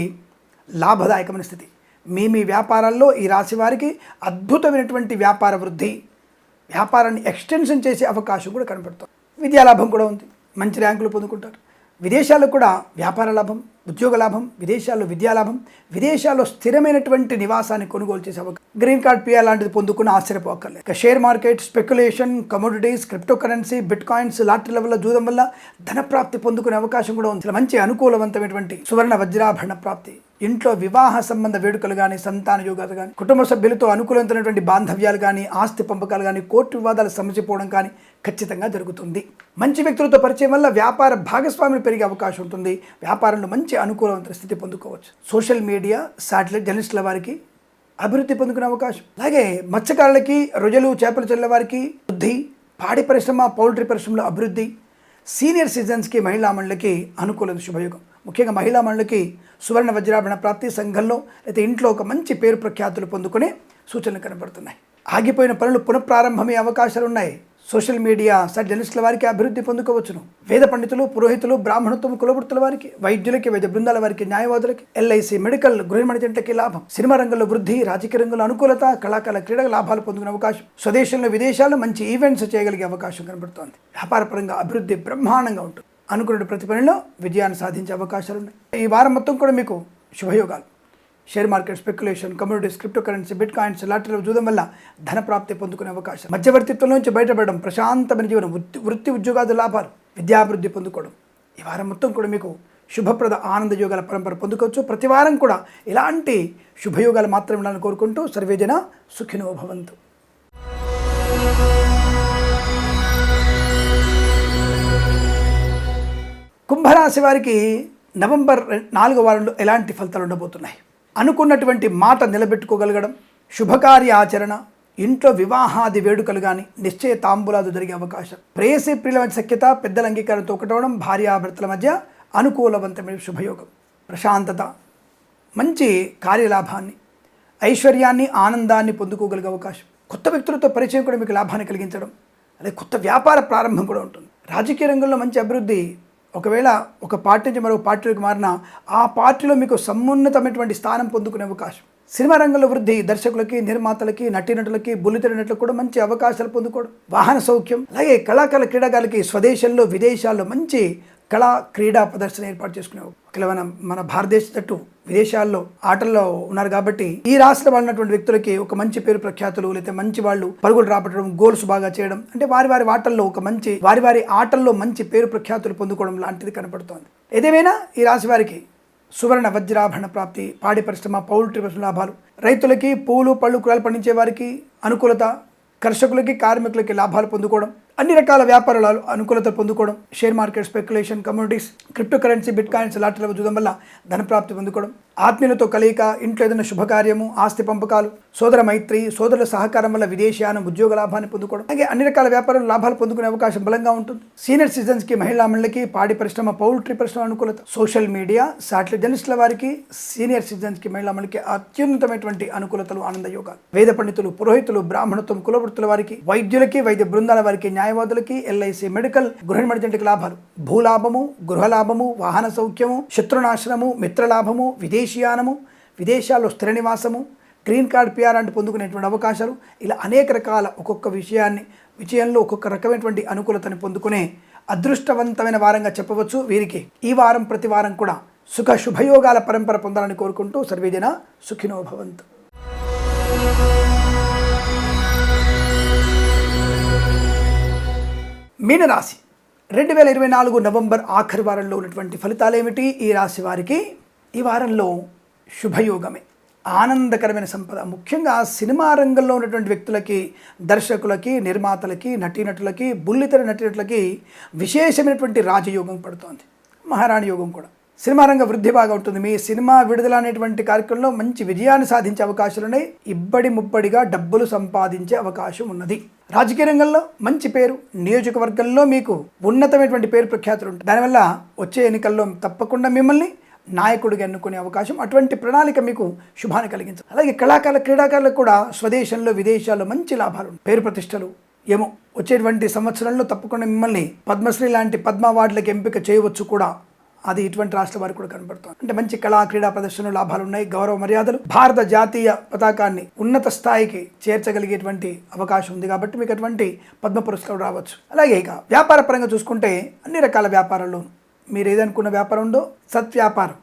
Speaker 2: లాభదాయకమైన స్థితి. మీ వ్యాపారాల్లో ఈ రాశి వారికి అద్భుతమైనటువంటి వ్యాపార వృద్ధి, వ్యాపారాన్ని ఎక్స్టెన్షన్ చేసే అవకాశం కూడా కనపడుతుంది. విద్యాలాభం కూడా ఉంది, మంచి ర్యాంకులు పొందుకుంటారు. విదేశాల్లో కూడా వ్యాపార లాభం, ఉద్యోగ లాభం, విదేశాల్లో విద్యాలాభం, విదేశాల్లో స్థిరమైనటువంటి నివాసాన్ని కొనుగోలు చేసే అవకాశం. గ్రీన్ కార్డ్, పిఆర్ లాంటిది పొందుకుని ఆశ్చర్యపోకర్లేదు. ఇక share market, speculation, commodities, cryptocurrency, bitcoins, లాటరీల వల్ల, జూదం వల్ల ధనప్రాప్తి పొందుకునే అవకాశం కూడా ఉంది. మంచి అనుకూలవంతమైనటువంటి సువర్ణ వజ్రాభరణ ప్రాప్తి, ఇంట్లో వివాహ సంబంధ వేడుకలు కానీ, సంతాన యోగాలు కానీ, కుటుంబ సభ్యులతో అనుకూలమైనటువంటి బాంధవ్యాలు కానీ, ఆస్తి పంపకాలు కానీ, కోర్టు వివాదాలు సమసిపోవడం కానీ ఖచ్చితంగా జరుగుతుంది. మంచి వ్యక్తులతో పరిచయం వల్ల వ్యాపార భాగస్వామ్యం పెరిగే అవకాశం ఉంటుంది. వ్యాపారంలో మంచి అనుకూలవంతమైన స్థితి పొందుకోవచ్చు. సోషల్ మీడియా, శాటిలైట్ జర్నలిస్టుల వారికి అభివృద్ధి పొందుకునే అవకాశం. అలాగే మత్స్యకారులకి, రొయ్యలు, చేపలు చెల్లె వారికి వృద్ధి, పాడి పరిశ్రమ, పౌల్ట్రీ పరిశ్రమలో అభివృద్ధి, సీనియర్ సిటిజన్స్కి, మహిళామణులకి అనుకూలత, శుభయోగం. ముఖ్యంగా మహిళా మండలికి సువర్ణ వజ్రాభరణ ప్రాప్తి, సంఘంలో అయితే ఇంట్లో ఒక మంచి పేరు ప్రఖ్యాతులు పొందుకునే సూచనలు కనబడుతున్నాయి. ఆగిపోయిన పనులు పునఃప్రారంభమయ్యే అవకాశాలు ఉన్నాయి. సోషల్ మీడియా సైట్ జర్నలిస్టుల వారికి అభివృద్ధి పొందుకోవచ్చును. వేద పండితులు, పురోహితులు, బ్రాహ్మణత్వం, కులవృత్తుల వారికి, వైద్యులకి, వైద్య బృందాల వారికి, న్యాయవాదులకి, ఎల్ఐసి, మెడికల్, గృహ నిర్మాణకి లాభం. సినిమా రంగంలో వృద్ధి, రాజకీయ రంగంలో అనుకూలత, కళాకారుల క్రీడల లాభాలు పొందుకునే అవకాశం. స్వదేశంలో విదేశాల్లో మంచి ఈవెంట్స్ చేయగలిగే అవకాశం కనబడుతోంది. వ్యాపారపరంగా అభివృద్ధి బ్రహ్మాండంగా ఉంటుంది. అనుకున్న ప్రతి పనిలో విజయాన్ని సాధించే అవకాశాలు ఉన్నాయి. ఈ వారం మొత్తం కూడా మీకు శుభయోగాలు. Share market, speculation, communities, cryptocurrency, bitcoins, లాటరీలో చూడడం వల్ల ధన ప్రాప్తి పొందుకునే అవకాశం. మధ్యవర్తిత్వం నుంచి బయటపడడం, ప్రశాంతమైన జీవనం, వృత్తి ఉద్యోగాది లాభాలు, విద్యాభివృద్ధి పొందుకోవడం. ఈ వారం మొత్తం కూడా మీకు శుభప్రద ఆనంద యోగాల పరంపర పొందుకోవచ్చు. ప్రతి వారం కూడా ఇలాంటి శుభయోగాలు మాత్రమే ఉండాలని కోరుకుంటూ సర్వేజన సుఖినో భవంతు. కుంభరాశి వారికి నవంబర్ 4వ వారంలో ఎలాంటి ఫలితాలు ఉండబోతున్నాయి? అనుకున్నటువంటి మాట నిలబెట్టుకోగలగడం, శుభకార్య ఆచరణ, ఇంట్లో వివాహాది వేడుకలు కానీ, నిశ్చయ తాంబూలాలు జరిగే అవకాశం, ప్రేయసి ప్రియుల మధ్య సఖ్యత, పెద్దల అంగీకారంతో ఒకటవడం, భార్యాభర్తల మధ్య అనుకూలవంతమైన శుభయోగం, ప్రశాంతత, మంచి కార్యలాభాన్ని, ఐశ్వర్యాన్ని, ఆనందాన్ని పొందుకోగలిగే అవకాశం, కొత్త వ్యక్తులతో పరిచయం కూడా మీకు లాభాన్ని కలిగించడం, అదే కొత్త వ్యాపార ప్రారంభం కూడా ఉంటుంది. రాజకీయ రంగంలో మంచి అభివృద్ధి. ఒకవేళ ఒక పార్టీ నుంచి మరో పార్టీలోకి మారినా ఆ పార్టీలో మీకు సమున్నతమైనటువంటి స్థానం పొందుకునే అవకాశం. సినిమా రంగంలో వృద్ధి, దర్శకులకి, నిర్మాతలకి, నటీనటులకి, బుల్లితెర నటులకు కూడా మంచి అవకాశాలు పొందుకోవడం, వాహన సౌఖ్యం. అలాగే కళాకారుల, క్రీడాకారులకి స్వదేశంలో, విదేశాల్లో మంచి కళా క్రీడా ప్రదర్శన ఏర్పాటు చేసుకునేవారు. ఒకవేళ మన భారతదేశ జట్టు విదేశాల్లో ఆటల్లో ఉన్నారు కాబట్టి ఈ రాష్ట్రంలో ఉన్నటువంటి వ్యక్తులకి ఒక మంచి పేరు ప్రఖ్యాతులు, లేకపోతే మంచి వాళ్ళు పరుగులు రాబట్టడం, గోల్స్ బాగా చేయడం, అంటే వారి ఆటల్లో ఒక మంచి వారి ఆటల్లో మంచి పేరు ప్రఖ్యాతులు పొందుకోవడం లాంటిది కనపడుతోంది. ఏదేమైనా ఈ రాశి వారికి సువర్ణ వజ్రాభరణ ప్రాప్తి, పాడి పరిశ్రమ, పౌల్ట్రీ పరిశ్రమ లాభాలు, రైతులకి, పూలు, పళ్ళు, కూరలు పండించే వారికి అనుకూలత, కర్షకులకి, కార్మికులకి లాభాలు పొందుకోవడం, అన్ని రకాల వ్యాపారాలు అనుకూలత పొందుకోవడం, share market, speculation, communities, cryptocurrency, bitcoins, లాటరీలో చూడడం వల్ల ధనప్రాప్తి పొందుకోవడం, ఆత్మీయులతో కలయిక, ఇంట్లో ఏదైనా శుభకార్యము, ఆస్తి పంపకాలు, సోదర మైత్రి, సోదరుల సహకారం వల్ల విదేశీయానం, ఉద్యోగ లాభాన్ని పొందుకోవడం, అలాగే అన్ని రకాల వ్యాపారాలు లాభాలు పొందుకునే అవకాశం బలంగా ఉంటుంది. సీనియర్ సిటిజన్స్కి, మహిళా మండలికి, పాడి పరిశ్రమ, పౌల్ట్రీ పరిశ్రమ అనుకూలత, సోషల్ మీడియా, శాటిలైట్ జర్నలిస్టుల వారికి, సీనియర్ సిటిజన్స్కి, మహిళా మండలికి అత్యున్నతమైనటువంటి అనుకూలతలు, ఆనంద యోగాలు. వేద పండితులు, పురోహితులు, బ్రాహ్మణత్వం, కులవృత్తుల వారికి, వైద్యులకి, వైద్య బృందాల వారికి, న్యాయవాదులకి, ఎల్ఐసి, మెడికల్, గృహ నిర్మాణకి లాభాలు, భూలాభము, గృహలాభము, వాహన సౌఖ్యము, శత్రునాశనము, మిత్రలాభము, విదేశీయానము, విదేశాల్లో స్థిర నివాసము, గ్రీన్ కార్డ్, పిఆర్ అంటే పొందుకునేటువంటి అవకాశాలు, ఇలా అనేక రకాల ఒక్కొక్క విషయంలో ఒక్కొక్క రకమైనటువంటి అనుకూలతను పొందుకునే అదృష్టవంతమైన వారంగా చెప్పవచ్చు. వీరికి ఈ వారం ప్రతి వారం కూడా సుఖ శుభయోగాల పరంపర పొందాలని కోరుకుంటూ సర్వేజన సుఖినో భవంతు. మీనరాశి 2024 నవంబర్ ఆఖరి వారంలో ఉన్నటువంటి ఫలితాలు ఏమిటి? ఈ రాశి వారికి ఈ వారంలో శుభయోగమే, ఆనందకరమైన సంపద. ముఖ్యంగా సినిమా రంగంలో ఉన్నటువంటి వ్యక్తులకి, దర్శకులకి, నిర్మాతలకి, నటీనటులకి, బుల్లితెర నటీనటులకి విశేషమైనటువంటి రాజయోగం పడుతోంది. మహారాణి యోగం కూడా. సినిమా రంగ వృద్ధి బాగా ఉంటుంది. మీ సినిమా విడుదల అనేటువంటి కార్యక్రమంలో మంచి విజయాన్ని సాధించే అవకాశాలు ఉన్నాయి. ఇబ్బడి ముబ్బడిగా డబ్బులు సంపాదించే అవకాశం ఉన్నది. రాజకీయ రంగంలో మంచి పేరు, నియోజకవర్గంలో మీకు ఉన్నతమైనటువంటి పేరు ప్రఖ్యాతులు ఉంటాయి. దానివల్ల వచ్చే ఎన్నికల్లో తప్పకుండా మిమ్మల్ని నాయకుడిగా ఎన్నుకునే అవకాశం, అటువంటి ప్రణాళిక మీకు శుభాన్ని కలిగించాలి. అలాగే కళాకారుల, క్రీడాకారులకు కూడా స్వదేశంలో, విదేశాల్లో మంచి లాభాలు, పేరు ప్రతిష్టలు. ఏమో వచ్చేటువంటి సంవత్సరంలో తప్పకుండా మిమ్మల్ని పద్మశ్రీ లాంటి పద్మ అవార్డులకు ఎంపిక చేయవచ్చు కూడా. అది ఇటువంటి రాష్ట్ర వారికి కూడా కనబడుతుంది. అంటే మంచి కళా క్రీడా ప్రదర్శనలు లాభాలు ఉన్నాయి. గౌరవ మర్యాదలు, భారత జాతీయ పతాకాన్ని ఉన్నత స్థాయికి చేర్చగలిగేటువంటి అవకాశం ఉంది కాబట్టి మీకు అటువంటి పద్మ పురస్కారం రావచ్చు. అలాగే ఇక వ్యాపార పరంగా చూసుకుంటే అన్ని రకాల వ్యాపారాల్లో మీరు ఏదనుకున్న వ్యాపారం ఉందో సత్వ్యాపారం,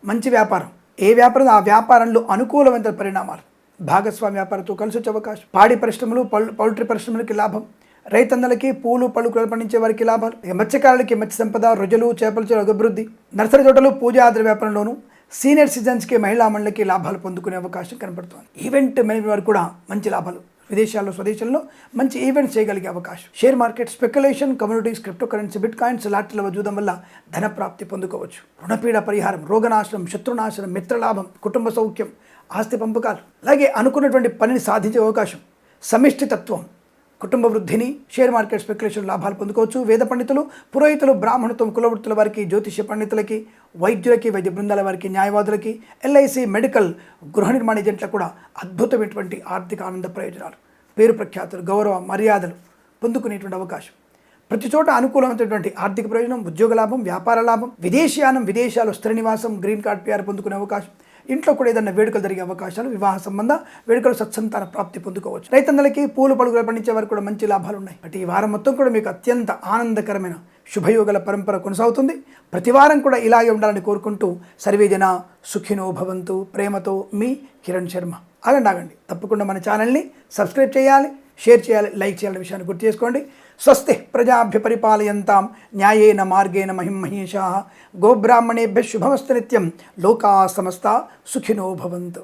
Speaker 2: మంచి వ్యాపారం, ఏ వ్యాపారం ఆ వ్యాపారంలో అనుకూలమైన పరిణామాలు, భాగస్వామి వ్యాపారంతో కలిసి వచ్చే అవకాశం, పాడి పరిశ్రమలు, పౌల్ట్రీ పరిశ్రమలకి లాభం, రైతన్నలకి, పూలు, పళ్ళు, కూరలు పండించే వారికి లాభాలు, మత్స్యకారులకి మత్స్య సంపద, రొయ్యలు, చేపల చెరువు అభివృద్ధి, నర్సరీ తోటలు, పూజా ఆధార వ్యాపారంలోనూ, సీనియర్ సిటిజన్స్కి, మహిళా మండలికి లాభాలు పొందుకునే అవకాశం కనబడుతుంది. ఈవెంట్ మేనేజ్మెంట్ వారికి కూడా మంచి లాభాలు, విదేశాల్లో, స్వదేశంలో మంచి ఈవెంట్స్ చేయగలిగే అవకాశం, share market, speculation, communities, cryptocurrency, bitcoins, లాటరీల చూడడం వల్ల ధన ప్రాప్తి పొందుకోవచ్చు. రుణపీడ పరిహారం, రోగనాశనం, శత్రునాశనం, మిత్రలాభం, కుటుంబ సౌఖ్యం, ఆస్తి పంపకాలు, అలాగే అనుకున్నటువంటి పనిని సాధించే అవకాశం, సమిష్టి తత్వం, కుటుంబ వృద్ధిని, షేర్ మార్కెట్ స్పెక్యులేషన్ లాభాలు పొందుకోవచ్చు. వేద పండితులు, పురోహితులు, బ్రాహ్మణత్వం, కులవృత్తుల వారికి, జ్యోతిష్య పండితులకి, వైద్యులకి, వైద్య బృందాల వారికి, న్యాయవాదులకి, ఎల్ఐసి, మెడికల్, గృహ నిర్మాణ ఏజెంట్లకు కూడా అద్భుతమైనటువంటి ఆర్థిక ఆనంద ప్రయోజనాలు, పేరు ప్రఖ్యాతులు, గౌరవ మర్యాదలు పొందుకునేటువంటి అవకాశం. ప్రతి చోట అనుకూలమైనటువంటి ఆర్థిక ప్రయోజనం, ఉద్యోగ లాభం, వ్యాపార లాభం, విదేశీయానం, విదేశాలు స్థిర నివాసం, గ్రీన్ కార్డ్ PR పొందుకునే అవకాశం, ఇంట్లో కూడా ఏదైనా వేడుకలు జరిగే అవకాశాలు, వివాహ సంబంధ వేడుకలు, సత్సంతాన ప్రాప్తి పొందుకోవచ్చు. రైతన్నలకి, పూలు పలుకులు పండించే వారికి కూడా మంచి లాభాలు ఉన్నాయి. బట్ ఈ వారం మొత్తం కూడా మీకు అత్యంత ఆనందకరమైన శుభయోగాల పరంపర కొనసాగుతుంది. ప్రతి వారం కూడా ఇలాగే ఉండాలని కోరుకుంటూ సర్వేజన సుఖినో భవంతు. ప్రేమతో మీ కిరణ్ శర్మ. ఆగండి, తప్పకుండా మన ఛానల్ని సబ్స్క్రైబ్ చేయాలి, షేర్ చేయాలి, లైక్ చేయాలనే విషయాన్ని గుర్తు చేసుకోండి. స్వస్తి ప్రజాభ్య పరిపాలయంతాం న్యాయేన మార్గేణ మహిం మహేషాః. గోబ్రాహ్మణేభ్య శుభమస్తు నిత్యం. లోకా సమస్తా సుఖినో భవంతు.